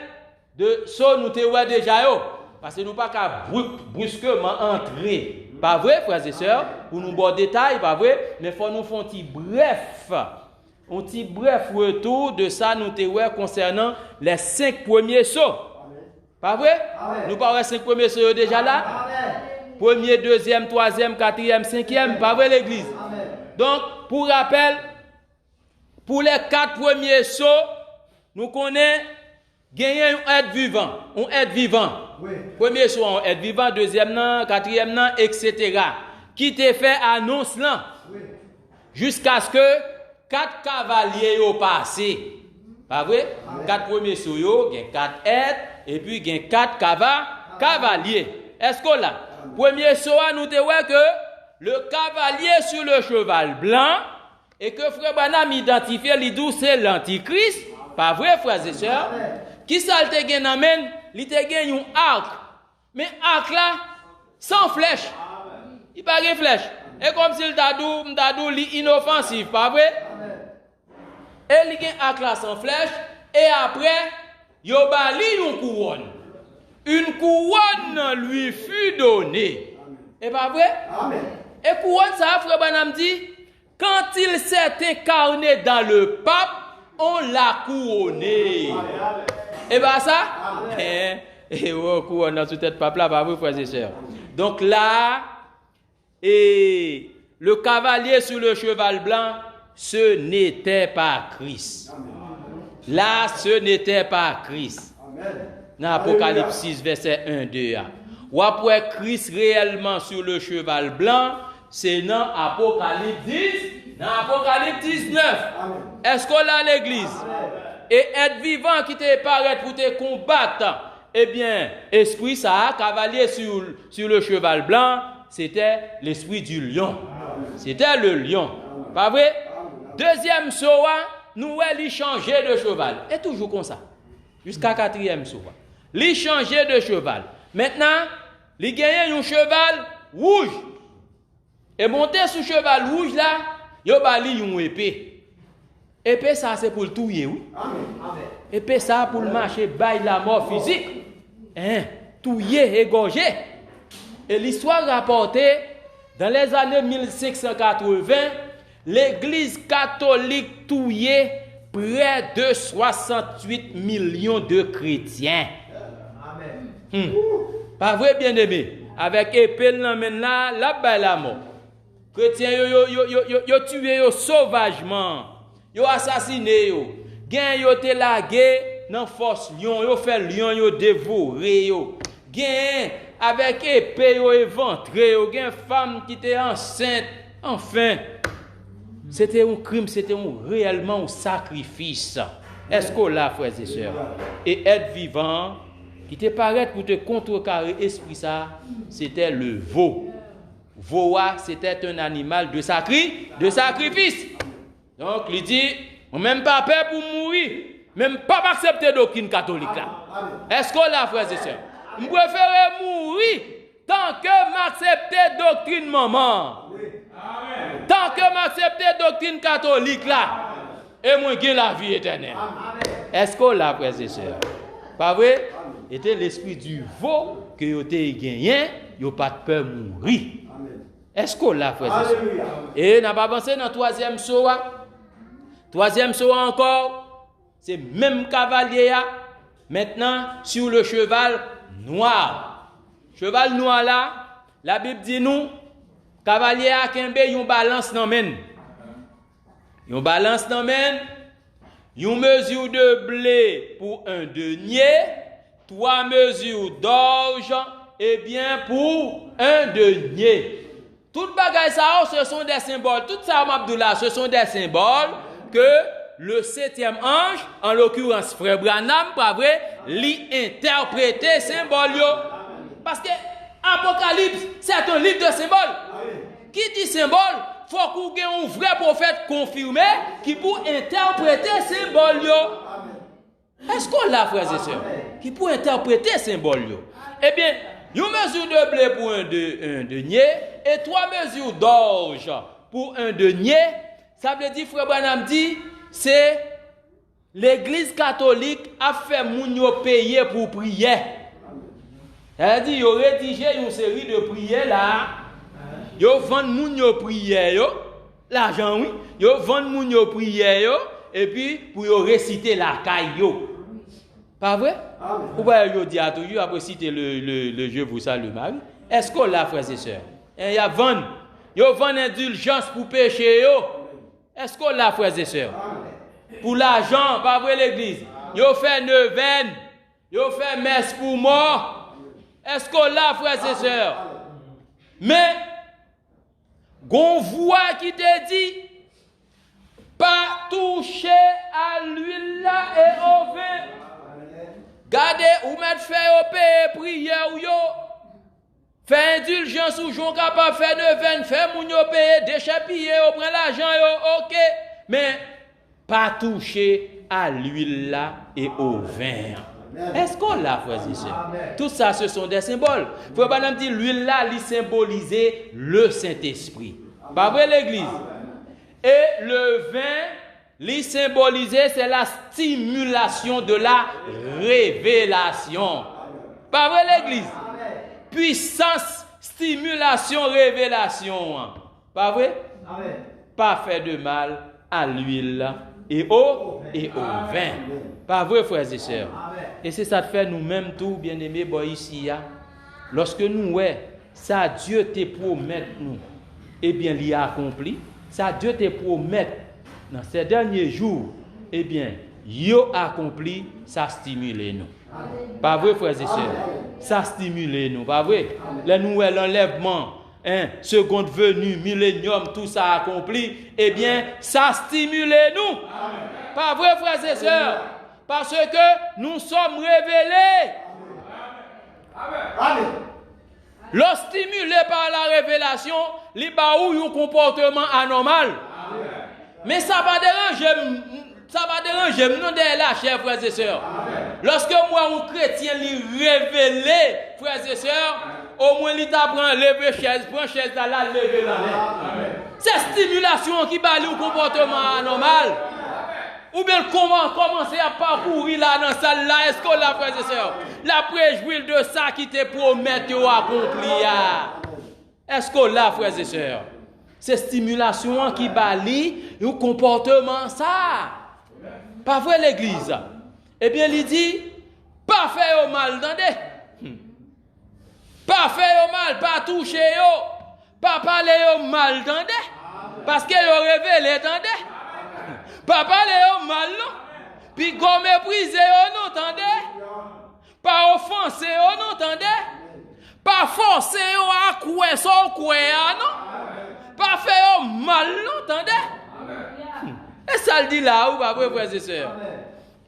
de ce nous t'avons déjà yo, parce que nous pas qu'à brusquement entrer. Pas vrai, frères et sœurs? Pour nous bon détail, pas vrai? Mais faut nous faire un petit bref retour de ça nous t'avons concernant les 5 premiers sceaux. Pas vrai? Amen. Nous parlons 5 premiers sceaux déjà là. Amen. Premier, deuxième, troisième, quatrième, cinquième. Pas vrai l'église? Amen. Donc, pour rappel, pour les 4 premiers sceaux, nous connaissons gagner un être vivant. Un être vivant. Oui. Premier sceau, un être vivant. Deuxième, quatrième, etc. Qui t'a fait annonce là. Oui. Jusqu'à ce que 4 cavaliers ont passé. Pas vrai? 4 premiers sceaux, il y a 4 êtres. Et puis, il y a 4 cavaliers. Est-ce que là, premier soir, nous te voyons que le cavalier sur le cheval blanc et que Frère Branham identifie l'idou c'est l'antichrist. Pas vrai, frères et sœurs? Qui ça te gagne amène? Il te gagne un arc. Mais arc là, sans flèche. Il pas de flèche. Et comme s'il t'a dit inoffensif, pas vrai? Et il gagne arc là sans flèche. Et après, il bali une couronne. Une couronne lui fut donnée. Et pas vrai? Amen. Et couronne ça, Frère Branham dit, quand il s'est incarné dans le pape, on l'a couronné. Et bien ça, couronne dans sous tête pape là, pas vrai, frères et sœurs. Donc là, et le cavalier sur le cheval blanc, ce n'était pas Christ. Là, ce n'était pas Christ. Dans Apocalypse 6, verset 1-2. Ou après Christ réellement sur le cheval blanc, c'est dans Apocalypse 10, dans Apocalypse 19. Est-ce qu'on a l'église? Et être vivant qui te paraît pour te combattre, eh bien, esprit ça, cavalier sur le cheval blanc, c'était l'esprit du lion. C'était le lion. Pas vrai? Deuxième soa, nous allons changer de cheval. Et toujours comme ça. Jusqu'à quatrième soa. Il changer de cheval. Maintenant, il gagne un cheval rouge. Et monter sur cheval rouge là, il a une épée. Épée ça c'est pour le touiller, oui. Épée ça pour le marcher, bailler la mort physique. Touiller, égorger. Et l'histoire rapportée, dans les années 1580, l'église catholique touillait près de 68 millions de chrétiens. Pas vrai, bien-aimé? Avec épée là, la mort. Chrétiens, yo tué yo sauvagement. Yo assassiné yo. Gen yo te lagué dans force lion, yo fait lion yo dévoré yo. Gen avec épée yo éventré yo, gen femme qui était enceinte. Enfin, c'était un crime, c'était réellement un sacrifice. Est-ce que là, frères et sœurs, et être vivant qui te paraît pour te contrecarrer esprit ça, c'était le veau. Voa, c'était un animal de sacrifice. Donc, il dit, même pas peur pour mourir, même pas accepter d'aucune catholique là. Est-ce que là, frères et sœurs, je préfère mourir tant que m'accepter doctrine maman. Tant que m'accepter doctrine catholique là, et moi j'ai la vie éternelle. Est-ce que là, frères et sœurs, pas vrai? Était l'esprit du veau que vous avez gagné, vous n'avez pas de peur de mourir. Est-ce que là, frères et sœurs? Et n'a pas avancé dans le troisième soa. Troisième soa encore, c'est même cavalier maintenant sur le cheval noir. Cheval noir là, la Bible dit nous, cavalier a kembe yon balance nan men. Yon balance nan men, yon mesure de blé pour un denier, 3 mesures d'orge, et bien pour un denier. Tout bagay ça, ce sont des symboles. Tout ça, Abdullah, ce sont des symboles que le 7e ange, en l'occurrence Frère Branham, pas vrai, l'y interpréter symbole yo. Parce que Apocalypse, c'est un livre de symboles. Qui dit symbole, faut qu'on ait un vrai prophète confirmé qui peut interpréter symbole yo. Est-ce qu'on l'a, frères et sœurs, qui peut interpréter symbole yo? Eh bien, une mesure de blé pour un denier et 3 mesures d'orge pour un denier, ça veut dire, Frère Branham dit, c'est l'église catholique a fait moun yo payer pour prier. C'est-à-dire, il a rédigé une série de prières là, yo vend moun yo prière yo, l'argent oui, yo vend moun yo prière yo, et puis pour yo réciter la caille yo. Pas vrai? Ou bien yo dit à toujours après citer le je vous salue Marie. Est-ce que là, frères et sœurs, il y a vend, yo vend indulgence pour péché yo. Est-ce que là, frères et sœurs, pour l'argent, pas vrai l'église, yo fait neuvaine, yo fait messe pour mort. Est-ce que là, frères et sœurs, mais gon voix qui te dit pas toucher à l'huile là et au vin. Gardez ou mettre fait au payer prière ou yo. Fait indulgence ou j'on capable faire neuvaine, faire moun yo payer, déchapiller, on prend l'argent yo, OK, mais pas toucher à l'huile là et au vin. Est-ce qu'on l'a, frères et sœurs? Tout ça, ce sont des symboles. Frère Branham dit, l'huile là, il symbolisait le Saint-Esprit. Pas vrai, l'Église? Et le vin, il symbolisait, c'est la stimulation de la révélation. Pas vrai, l'Église? Puissance, stimulation, révélation. Pas vrai? Pas faire de mal à l'huile et au vin. Pas vrai, frères et sœurs? Et c'est ça de faire nous-mêmes tout, bien-aimés, ici. Lorsque nous, ça Dieu te promet nous, eh bien, il a accompli. Ça Dieu te promet dans ces derniers jours, eh bien, il a accompli, ça stimule nous. Pas vrai, frères et sœurs? Ça stimule nous, pas vrai? Les nouvelles enlèvements, seconde venue, millénium, tout ça accompli, eh bien, ça stimule nous. Pas vrai, frères et sœurs? Parce que nous sommes révélés. Amen. Lorsque stimulé par la révélation, il y a un comportement anormal. Amen. Mais ça va déranger, nous de la chers frères et sœurs. Amen. Lorsque moi, un chrétien, il révélé, frères et sœurs, au moins il t'apprend lever chaise, prend chaise là, lever là. C'est stimulation qui va un comportement anormal. Ou bien comment commencer à parcourir là dans cette salle là, est-ce qu'on l'a, frères et sœurs? La préjouir de ça qui te promet de accomplir. Est-ce qu'on l'a, frères et sœurs? C'est stimulation qui balie le comportement ça. Pas vrai, l'Église? Eh bien, il dit, pas faire au mal, attendez. Pas faire au mal, pas toucher yo, pas parler au mal, attendez. Parce que yo révélé, attendez. Pas parler au mal, non. Puis qu'on mépriser, on entendez. Pas offenser, on entendez. Pas forcer, on a coué, son coué, non. Pas faire au mal, non, entendez. Et ça le dit là, ou pas, frères et sœurs.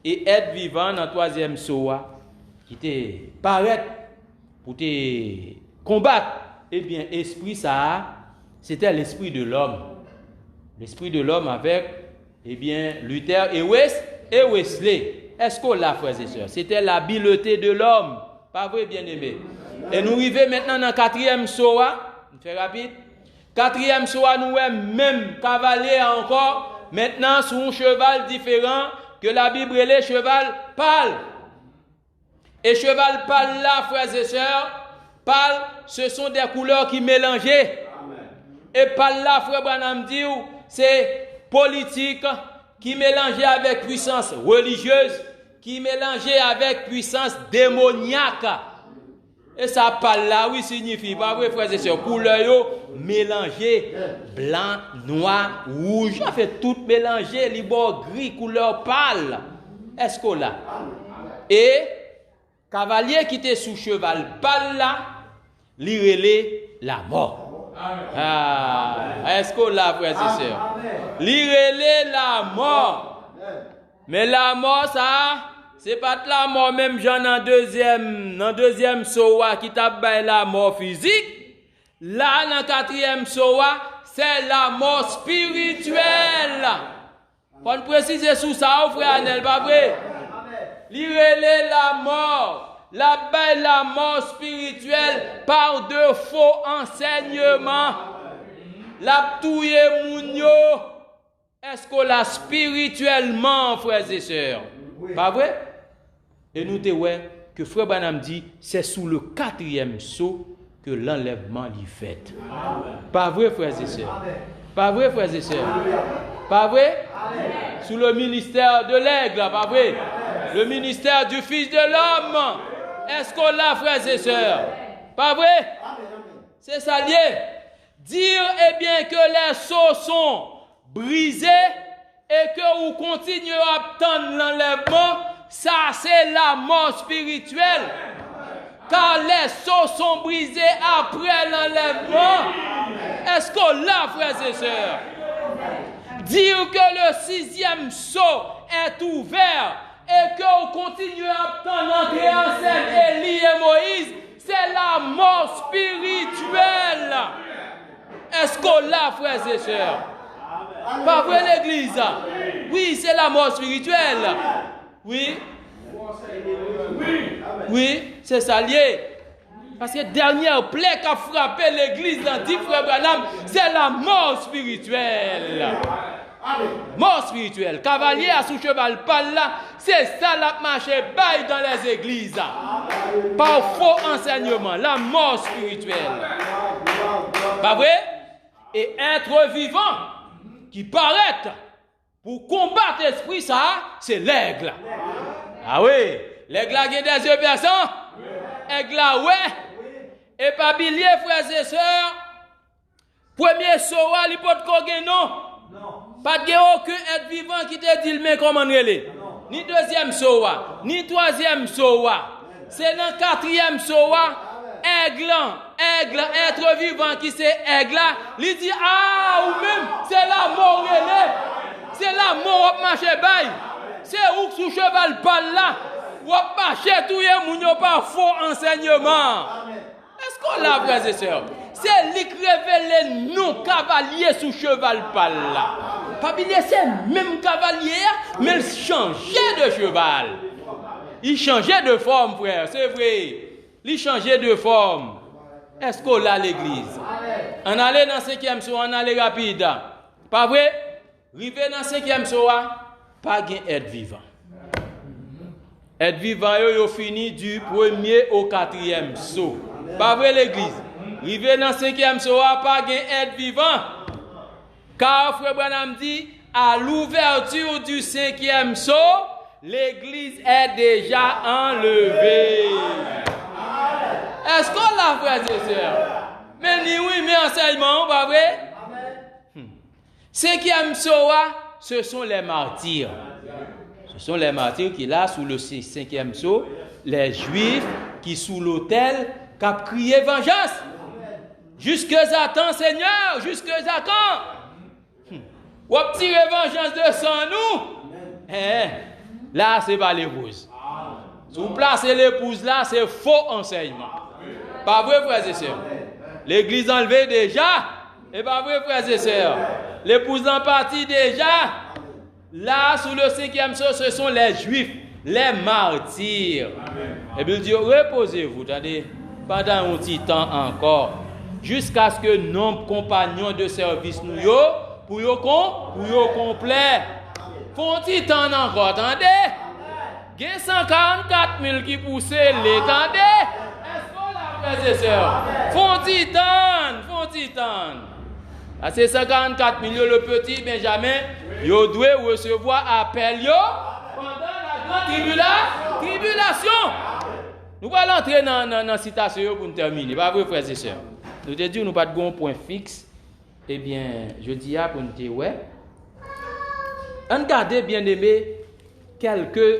Et être vivant dans le troisième soa, qui te paraît pour te combattre, eh bien, esprit ça, c'était l'esprit de l'homme. L'esprit de l'homme avec, eh bien, Luther et Wesley. Est-ce qu'on l'a, frères et sœurs? C'était l'habileté de l'homme. Pas vrai, bien-aimé? Et nous arrivons maintenant dans le quatrième soa. Je fais rapide. Quatrième soa, nous avons même cavalier encore. Maintenant, sur un cheval différent que la Bible est cheval pâle. Et cheval pâle là, frères et sœurs, pâle, ce sont des couleurs qui mélangent. Et pâle là, frère Branham dit, c'est politique qui mélangeait avec puissance religieuse, qui mélangeait avec puissance démoniaque. Et ça parle là, oui, signifie, pas vrai, frères et sœurs, couleur mélangée, blanc, noir, rouge, ça fait tout mélangé, les bords gris, couleur pâle. Est-ce qu'on l'a? Et cavalier qui était sous cheval pâle là, l'irélé la mort. Est-ce qu'on l'a, frères et sœurs? L'irélé la mort. Mais la mort, ça, c'est pas de la mort, même j'en dans deuxième soa qui t'a la mort physique. Là, dans quatrième soa, c'est la mort spirituelle. Faut préciser sous ça, frère Anel, pas vrai? L'irélé la mort. La mort spirituelle par de faux enseignements. La touye mounio. Est-ce qu'on l'a spirituellement, frères et sœurs? Oui. Pas vrai? Et nous te ouais que frère Branham dit, c'est sous le quatrième sceau que l'enlèvement l'y fait. Pas vrai, frères et sœurs? Pas vrai, frères et sœurs? Pas vrai? Sous le ministère de l'aigle, pas vrai? Le ministère du Fils de l'homme. Est-ce qu'on l'a, frères et sœurs? Pas vrai? C'est ça lié. Dire, eh bien, que les sceaux sont brisés et que vous continuez à attendre l'enlèvement, ça c'est la mort spirituelle. Car les sceaux sont brisés après l'enlèvement. Est-ce qu'on l'a, frères et sœurs? Dire que le sixième sceau est ouvert et qu'on continue à attendre l'entrée en scène Élie et Moïse, c'est c'est la mort spirituelle. Est-ce qu'on l'a, frères et sœurs? Pas vrai l'église? Oui, c'est la mort spirituelle. Oui. Oui, c'est ça lié. Parce que dernière plaie qui a frappé l'église dans 10 frères Branham, c'est la mort spirituelle. Mort spirituelle. Cavalier à sous cheval pâle là, c'est ça la marche bail dans les églises. Par faux enseignement, la mort spirituelle. Pas vrai? Et être vivant qui paraît pour combattre l'esprit, ça, c'est l'aigle. Ah oui, l'aigle a des yeux perçants. Aigle là, ouais. Et pas bilier, frères et sœurs. Premier soa, il peut te non. Pas de aucun être vivant qui te dit mais comment relé. Ni deuxième soa, ni troisième soa. C'est dans quatrième soa, aigle, être vivant qui c'est aigle, il dit ah ou même c'est la mort relé. C'est la mort marche bail. C'est où sous cheval parle là. Ou marcher tout le monde pas faux enseignement. Est-ce qu'on l'a, frères et sœurs? C'est lui qui révèle non cavalier sous cheval parle là. Pas bien c'est même cavalier, mais il changeait de cheval. Il changeait de forme, frère, c'est vrai. Il changeait de forme. Est-ce qu'on l'a l'église? On allait dans 5e soir, on allait rapide. Pas vrai? Rivé dans 5e soir, pas gain être vivant. Être vivant, yo fini du 1er au 4e saut. Pas vrai l'église? Rivé dans 5e soir, pas gain être vivant. Car frère Branham dit, à l'ouverture du 5e saut, l'église est déjà enlevée. Est-ce qu'on l'a, frères et sœurs? Mais ni oui, mais enseignement, pas vrai? 5e saut, ce sont les martyrs. Ce sont les martyrs qui, là, sous le 5e saut, les juifs qui, sous l'autel, qui ont crié vengeance. Jusque à temps, Seigneur, jusque à quand? Ou tirer vengeance de sang, nous? Là, c'est pas l'épouse. Si vous placez l'épouse là, c'est faux enseignement. Pas vrai, frères et sœurs? L'église enlevée déjà. Et pas vrai, frères et sœurs? L'épouse en partie déjà. Là, sous le 5e saut, ce sont les juifs, les martyrs. Et puis il dit, reposez-vous, attendez, pendant un petit temps encore, jusqu'à ce que nombre compagnons de service nous pour yo complet. Font un petit temps encore, attendez. Il y a 144 000 qui poussent les, attendez. Est-ce qu'on l'a, frères et sœurs? Font un petit temps. À ces 144 000, le petit Benjamin, il doit recevoir appel pendant la grande tribulation. Nous allons entrer dans la citation pour nous terminer. Pas vrai, frères et sœurs? Nous te disons, nous pas de bon point fixe. Eh bien, je dis à pour nous dire, ouais. Regardez, bien aimé, quelques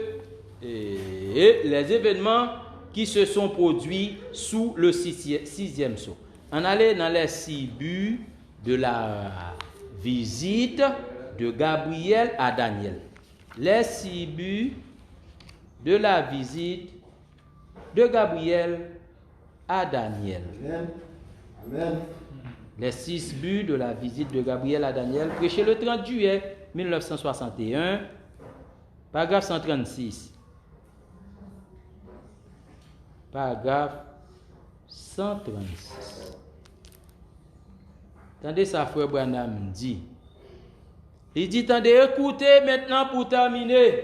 les événements qui se sont produits sous le 6e saut. On allait dans les 6 buts de la visite de Gabriel à Daniel. Les 6 buts de la visite de Gabriel à Daniel. Amen. Les 6 buts de la visite de Gabriel à Daniel, prêché le 30 juillet 1961, paragraphe 136. Paragraphe 136. Attendez ça, frère Branham dit. Il dit, attendez, écoutez maintenant pour terminer.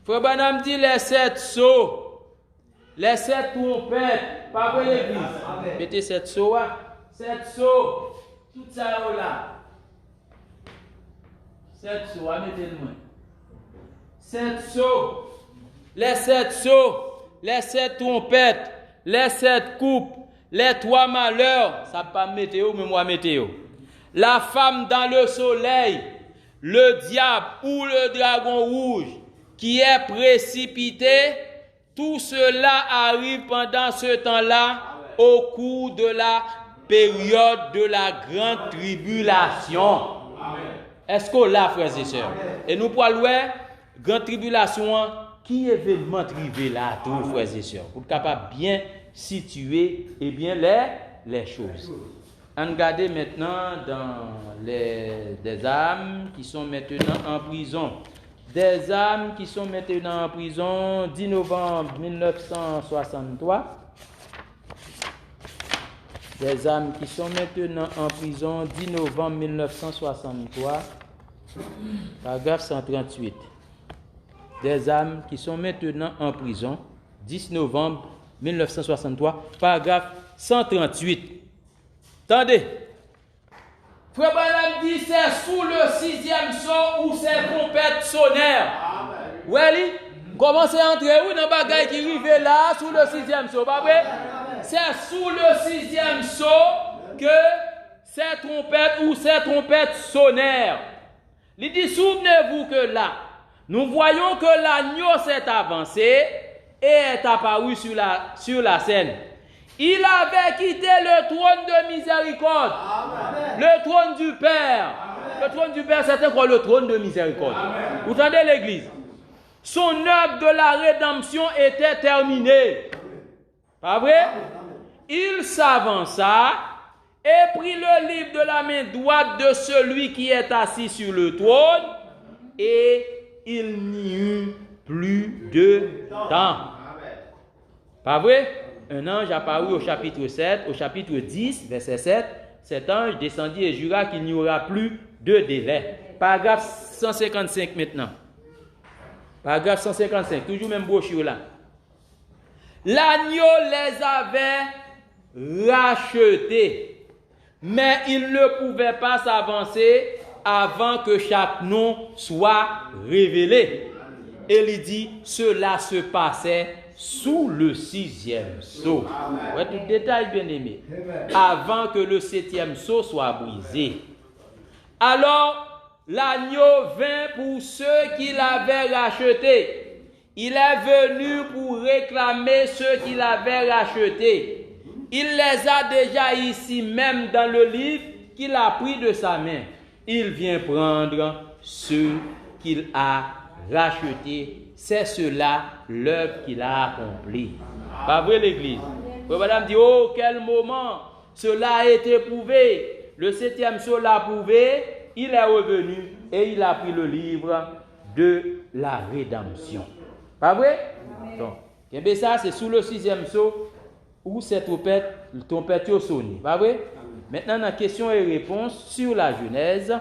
Frère Branham dit les 7 sceaux, les 7 trompettes, pas pour l'église. Mettez 7 sceaux, 7 sceaux, tout ça là. 7 sceaux, mettez-le-moi. 7 sceaux, les 7 sceaux, les 7 trompettes, les 7 coupes, les 3 malheurs, ça pas météo, mais moi météo. La femme dans le soleil, le diable ou le dragon rouge qui est précipité, tout cela arrive pendant ce temps-là au cours de la période de la grande tribulation. Est-ce qu'on l'a, frères et sœurs? Et nous pouvons voir, grande tribulation, qui événement trivé là, tout, frères et sœurs, pour être capable bien situer les choses. On regarde maintenant dans des âmes qui sont maintenant en prison. Des âmes qui sont maintenant en prison, 10 novembre 1963. Des âmes qui sont maintenant en prison, 10 novembre 1963, paragraphe 138. Des âmes qui sont maintenant en prison, 10 novembre 1963, paragraphe 138. Attendez. Frère Branham dit c'est sous le 6e sceau ou c'est trompette sonnaire. Oui, commencez à entrer où dans bagaille qui arrive là, sous le 6e sceau, pas vrai? C'est sous le 6e sceau que c'est trompette ou c'est trompette sonnaire. Il dit, souvenez-vous que là, nous voyons que l'agneau s'est avancé et est apparu sur la scène. Il avait quitté le trône de miséricorde. Amen. Le trône du Père. Amen. Le trône du Père, c'était quoi le trône de miséricorde? Amen. Vous entendez l'église? Son œuvre de la rédemption était terminée. Pas vrai? Amen. Il s'avança et prit le livre de la main droite de celui qui est assis sur le trône et il n'y eut plus de temps. Pas vrai? Un ange apparut au chapitre 7, au chapitre 10, verset 7. Cet ange descendit et jura qu'il n'y aura plus de délai. Paragraphe 155 maintenant. Paragraphe 155, toujours même brochure là. L'agneau les avait rachetés, mais il ne pouvait pas s'avancer avant que chaque nom soit révélé. Et il dit, cela se passait sous le 6e sceau. Ouais, tout détail bien aimé. Avant que le 7e sceau soit brisé. Alors, l'agneau vint pour ceux qui l'avaient racheté. Il est venu pour réclamer ceux qui l'avaient racheté. Il les a déjà ici même dans le livre qu'il a pris de sa main. Il vient prendre ceux qu'il a rachetés. C'est cela l'œuvre qu'il a accomplie. Pas vrai l'église? Madame dit, oh quel moment cela a été prouvé. Le 7e sceau l'a prouvé. Il est revenu et il a pris le livre de la rédemption. Pas vrai? Donc, et bien ça c'est sous le 6e sceau où cette trompette sonne. Pas vrai? Maintenant, dans questions et réponses sur la Genèse.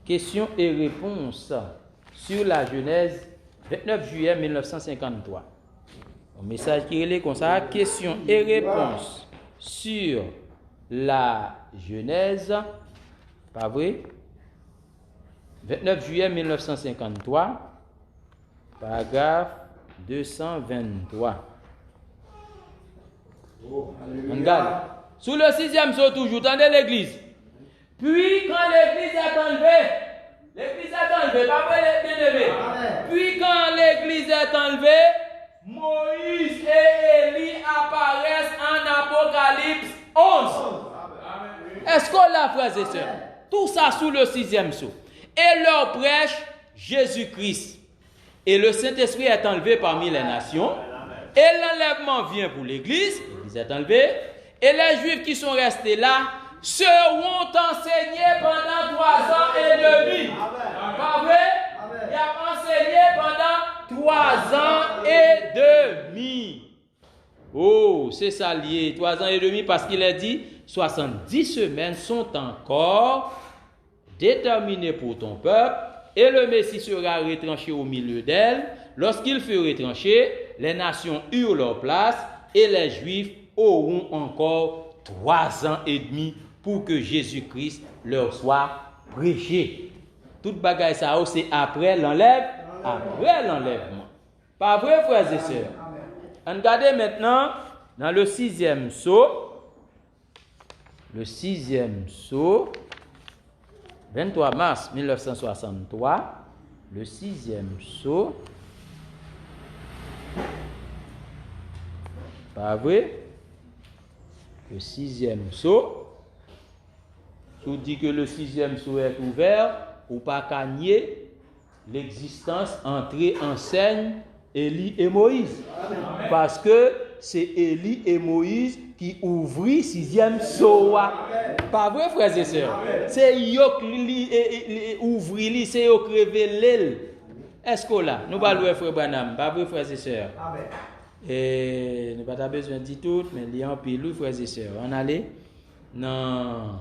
Questions et réponses sur la Genèse, 29 juillet 1953. Un message qui est comme ça, questions et réponses sur la Genèse, pas vrai? 29 juillet 1953, paragraphe 223. On regarde. Sous le 6e sceau toujours, attendez l'église. Puis quand l'église est enlevée, pas vrai les bien-aimés. Puis quand l'église est enlevée, Moïse et Élie apparaissent en Apocalypse 11. Est-ce qu'on l'a, frères et sœurs? Tout ça sous le 6e sceau. Et leur prêche Jésus-Christ. Et le Saint-Esprit est enlevé parmi les nations. Et l'enlèvement vient pour l'église. L'église est enlevée. Et les Juifs qui sont restés là seront enseignés pendant 3 ans et demi. Pas vrai? Ils ont enseigné pendant 3 ans et demi. Oh, c'est ça lié. 3 ans et demi parce qu'il a dit 70 semaines sont encore déterminées pour ton peuple et le Messie sera retranché au milieu d'elle. Lorsqu'il fut retranché, les nations eurent leur place et les Juifs auront encore 3 ans et demi pour que Jésus-Christ leur soit prêché. Toute bagaille ça, c'est après l'enlèvement. Pas vrai, frères et sœurs? Regardez maintenant dans le 6e sceau. Le 6e sceau, 23 mars 1963. Le 6e sceau. Pas vrai? Le 6e sceau. Tout dit que le 6e sceau est ouvert, ou pas cagner l'existence, entrée en scène Élie et Moïse. Parce que c'est Élie et Moïse qui ouvrit 6e sceau. Pas vrai, frères et sœurs? C'est eux qui ouvrit, c'est eux qui révèlent. Est-ce que là, nous allons voir frère Branham, pas vrai, frères et sœurs? Et nous n'avons pas besoin de dire tout, mais il y a un pile, frères et sœurs. On allait dans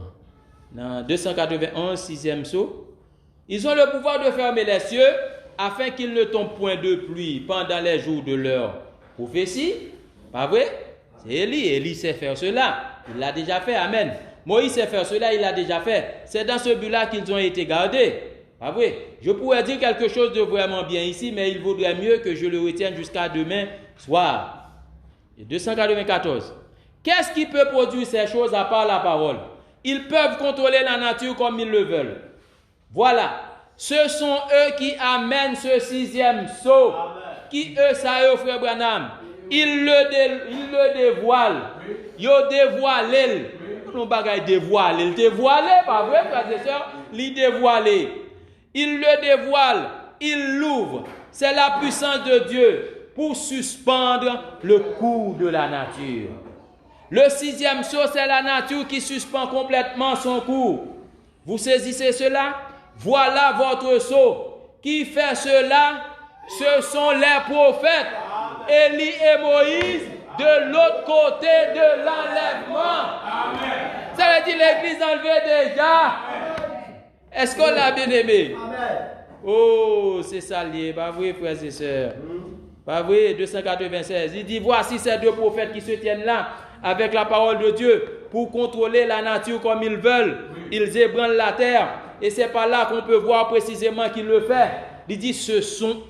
291, 6e sceau. Ils ont le pouvoir de fermer les cieux afin qu'il ne tombe point de pluie pendant les jours de leur prophétie. Pas vrai? C'est Élie. Élie sait faire cela. Il l'a déjà fait. Amen. Moïse sait faire cela. Il l'a déjà fait. C'est dans ce but-là qu'ils ont été gardés. Pas vrai? Je pourrais dire quelque chose de vraiment bien ici, mais il vaudrait mieux que je le retienne jusqu'à demain soir. Et 294. Qu'est-ce qui peut produire ces choses à part la parole? Ils peuvent contrôler la nature comme ils le veulent. Voilà. Ce sont eux qui amènent ce 6e sceau. Qui eux, ça eux, frère Branham. Ils le dévoilent. Ils dévoilent. Non, bagaille dévoilé. Il dévoilé, pas vrai, frères et sœurs? Il dévoilé. Il le dévoile. Il l'ouvre. C'est la puissance de Dieu pour suspendre le cours de la nature. Le 6e sceau, c'est la nature qui suspend complètement son cours. Vous saisissez cela? Voilà votre sceau. Qui fait cela? Ce sont les prophètes. Élie et Moïse de l'autre côté de l'enlèvement. Ça veut dire l'église enlevée déjà. Est-ce qu'on l'a bien aimé? Oh, c'est ça lié. Pas vrai, frères et sœurs? Pas vrai, 296. Il dit, voici ces deux prophètes qui se tiennent là avec la parole de Dieu pour contrôler la nature comme ils veulent. Ils ébranlent la terre. Et c'est par là qu'on peut voir précisément qu'il le fait. Il dit, ce sont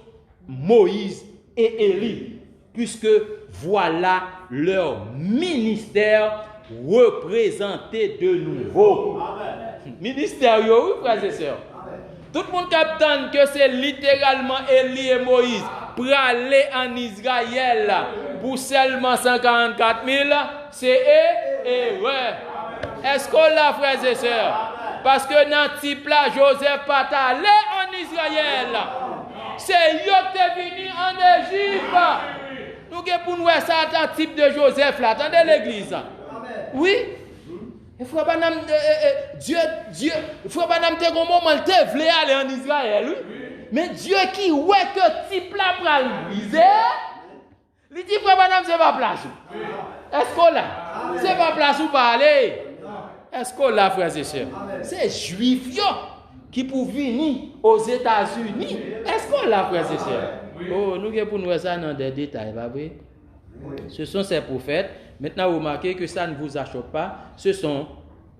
Moïse et Élie, puisque voilà leur ministère représenté de nouveau. Amen. Ministère, oui, frères et sœurs. Tout le monde capte que c'est littéralement Élie et Moïse pour aller en Israël pour seulement 144 000. C'est eux et ouais. Est-ce qu'on l'a, frères et sœurs? Parce que dans ce type-là, Joseph pas allé en Israël. C'est eux qui sont venus en Égypte. Nous avons pour nous ça un type de Joseph là. Attendez l'église. Oui. Il faut pas Dieu, il faut pas nous dire moment il te voulait aller en Israël, oui. Mais Dieu qui ouais que type là pour le briser, il dit frère madame c'est pas place. Est-ce qu'on là? C'est pas place ou pas aller? Est-ce qu'on là frères et sœurs? C'est juif qui pour venir aux États-Unis. Est-ce qu'on là frères et sœurs? Oh, nous avons pour nous ça dans des détails, pas vrai? Ce sont ces prophètes. Maintenant, remarquez que ça ne vous achoppe pas. Ce sont,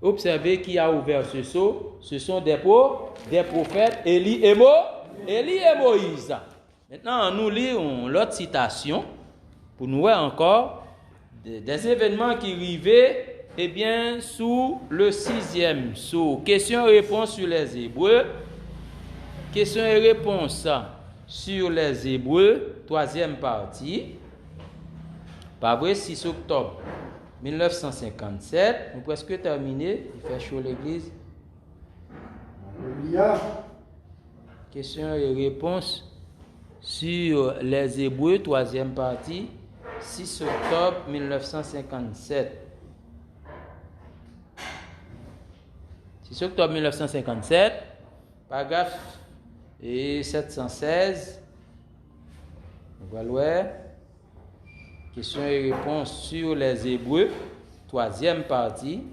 observez qui a ouvert ce sceau. Ce sont des prophètes, Élie et Moïse. Maintenant, nous lisons l'autre citation pour nous voir encore des événements qui arrivaient, eh bien, sous le 6e sceau. Question et réponse sur les Hébreux. Question et réponse sur les Hébreux, 3e partie. Pas vrai, 6 octobre 1957, nous presque terminé. Il fait chaud l'église. Questions et réponses sur les Hébreux, 3e partie, 6 octobre 1957. 6 octobre 1957, paragraphe 716. On va le voir. Questions et réponses sur les Hébreux, 3e partie,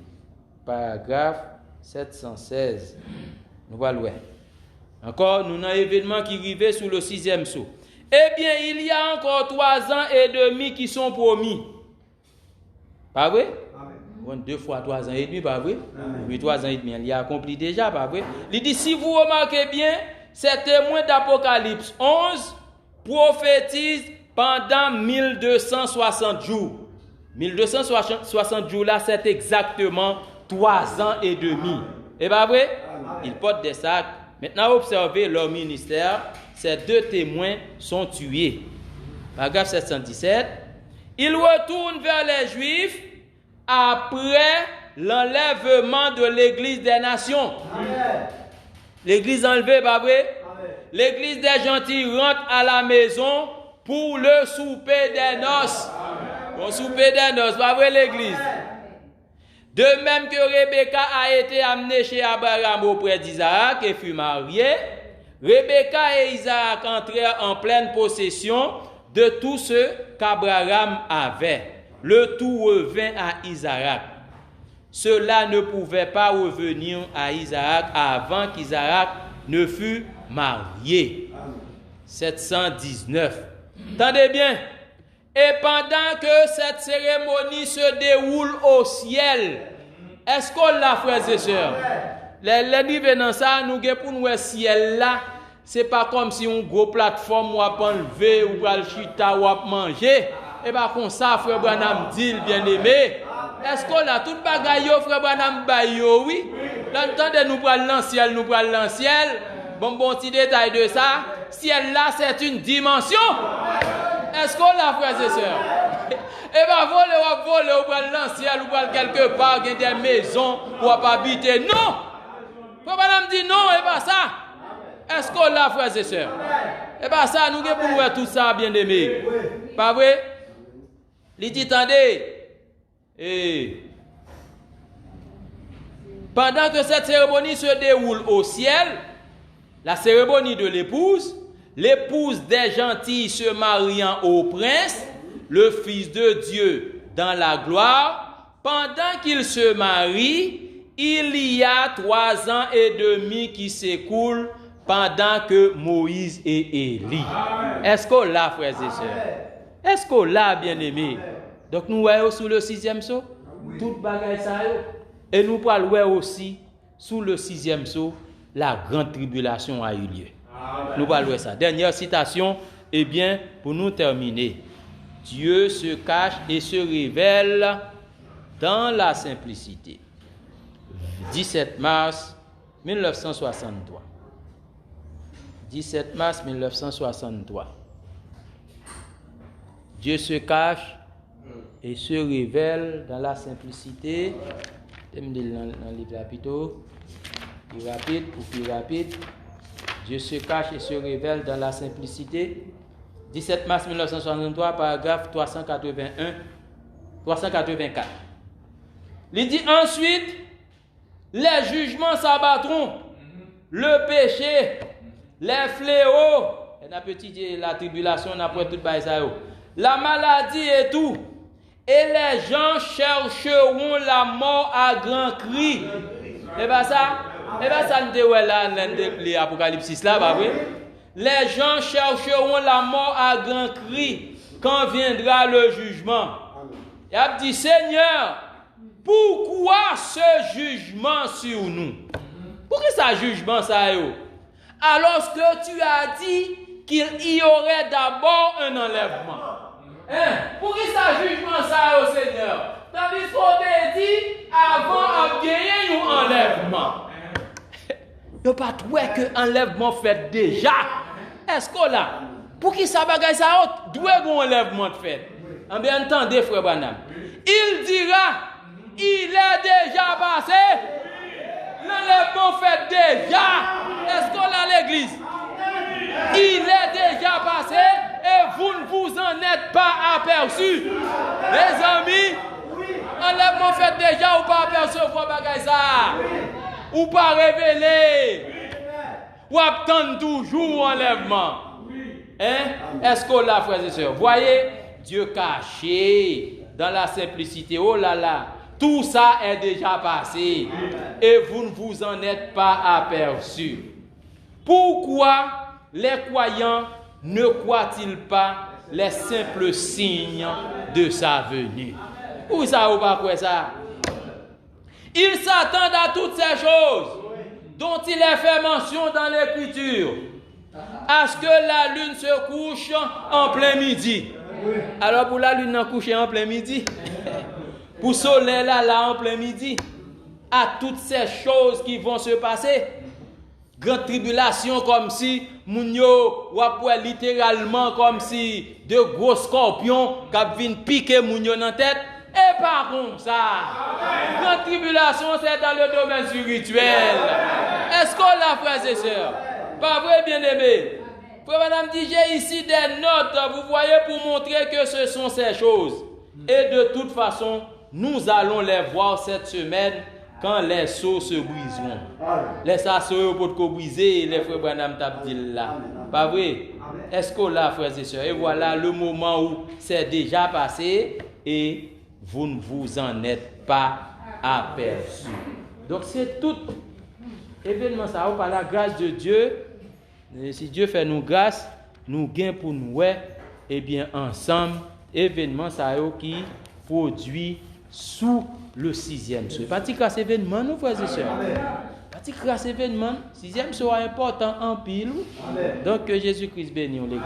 paragraphe 716. Nous allons voir. Encore, nous avons un événement qui arrivait sous le 6e sceau. Eh bien, il y a encore 3 ans et demi qui sont promis. Pas vrai? Bon, 2 fois 3 ans et demi, pas vrai? Oui, 3 ans et demi, il y a accompli déjà, pas vrai? Il dit, si vous remarquez bien, ces témoins d'Apocalypse 11 prophétisent pendant 1260 jours. 1260 jours là, c'est exactement 3 ans et demi. Et pas vrai? Ils portent des sacs. Maintenant, observez leur ministère. Ces 2 témoins sont tués. Paragraphe 717. Ils retournent vers les Juifs après l'enlèvement de l'Église des nations. Amen. L'Église enlevée, pas vrai? Amen. L'Église des gentils rentre à la maison pour le souper des noces. Amen. On souper des noces, pas vrai l'église? De même que Rebecca a été amenée chez Abraham auprès d'Isaac et fut mariée, Rebecca et Isaac entrèrent en pleine possession de tout ce qu'Abraham avait. Le tout revint à Isaac. Cela ne pouvait pas revenir à Isaac avant qu'Isaac ne fût marié. 719. Entendez bien. Et pendant que cette cérémonie se déroule au ciel, est-ce qu'on l'a, frères et sœurs? Les livres dans ça, nous avons pour nous le ciel là, c'est pas comme si une grosse plateforme ou à enlever ou à le chita ou à manger. Et bien comme ça, frère Branham dit, bien aimé, est-ce qu'on a tout bagaille, frère Branham bayo, oui? Dans le temps de nous prendre l'anciel, Bon, petit détail de ça, ciel là, c'est une dimension. Est-ce qu'on l'a, frères et sœurs? Et bien, voler, ou prendre l'anciel, ou prendre quelque part, il y a des maisons, ou pas habiter. Non! Frère Branham dit non, et pas ça. Est-ce qu'on l'a, frères et sœurs? Et bien, ça, nous avons pour nous tout ça, bien aimé. Pas vrai? Il dit, attendez. Pendant que cette cérémonie se déroule au ciel, la cérémonie de l'épouse des gentils se mariant au prince, le Fils de Dieu dans la gloire, pendant qu'il se marie, il y a 3 ans et demi qui s'écoulent pendant que Moïse et Élie. Est-ce qu'on l'a, frères et sœurs? Est-ce qu'on l'a, bien aimé? Donc nous voyons sous le 6e sceau, toute bagaille ça. Et nous parlons aussi sous le 6e sceau, la grande tribulation a eu lieu. Nous parlons de ça. Dernière citation, eh bien, pour nous terminer. Dieu se cache et se révèle dans la simplicité. 17 mars 1963. 17 mars 1963. Dieu se cache et se révèle dans la simplicité. Je vais dans le livre plutôt. Plus rapide. Dieu se cache et se révèle dans la simplicité. 17 mars 1963, paragraphe 384. Il dit ensuite, les jugements s'abattront, le péché, les fléaux, et la tribulation, après tout ça, la maladie et tout, et les gens chercheront la mort à grands cris. Et bien ça nous dit là, l'Apocalypse là, pas vrai? Les gens chercheront la mort à grands cris quand viendra le jugement. Il a dit, Seigneur, pourquoi ce jugement sur nous? Pourquoi ça jugement ça yo? Alors que tu as dit qu'il y aurait d'abord un enlèvement. Pourquoi ça jugement ça yo, Seigneur? Tandis qu'on t'a dit avant de gagner un enlèvement. Il n'y a pas de enlèvement fait déjà. Est-ce qu'on l'a? Pour qui ça bagaille ça autre? D'où est un enlèvement fait? En bien entendez, frère Branham. Il dira, il est déjà passé. L'enlèvement fait déjà. Est-ce qu'on a l'église? Il est déjà passé et vous ne vous en êtes pas aperçus. Les amis, enlèvement fait déjà ou pas apercevoir bagaille ça? Ou pas révéler? Ou attendre toujours enlèvement? Est-ce qu'on l'a, frères et sœurs? Voyez, Dieu caché dans la simplicité. Oh là là, tout ça est déjà passé et vous ne vous en êtes pas aperçus. Pourquoi les croyants ne croient-ils pas les simples signes de sa venue? Où ça ou pas quoi ça? Ils s'attendent à toutes ces choses dont il est fait mention dans l'Écriture, à ce que la lune se couche en plein midi. Alors pour la lune coucher en plein midi, pour le soleil là en plein midi, à toutes ces choses qui vont se passer, grande tribulation comme si Mounio ou après littéralement comme si de gros scorpions qui viennent piquer Mounio dans la tête. Et pas comme ça. Grande tribulation, c'est dans le domaine spirituel. Est-ce qu'on l'a, frères et sœurs? Pas vrai, bien-aimé? Frère Madame dit, j'ai ici des notes, vous voyez, pour montrer que ce sont ces choses. Et de toute façon, nous allons les voir cette semaine quand les seaux se briseront. Les seaux pour te briser, les frères Branham t'a dit là. Pas vrai? Est-ce que là, frères et sœurs? Et voilà le moment où c'est déjà passé et vous ne vous en êtes pas aperçu. Donc c'est tout événement ça par la grâce de Dieu. Et si Dieu fait nous grâce, nous gagnons pour nous, et bien ensemble, événement ça qui produit sous le 6e sceau. Pas de grâce événement, nous frères et sœurs. Pas de grâce événement, 6e sceau important en pile. Donc que Jésus-Christ bénisse l'Église.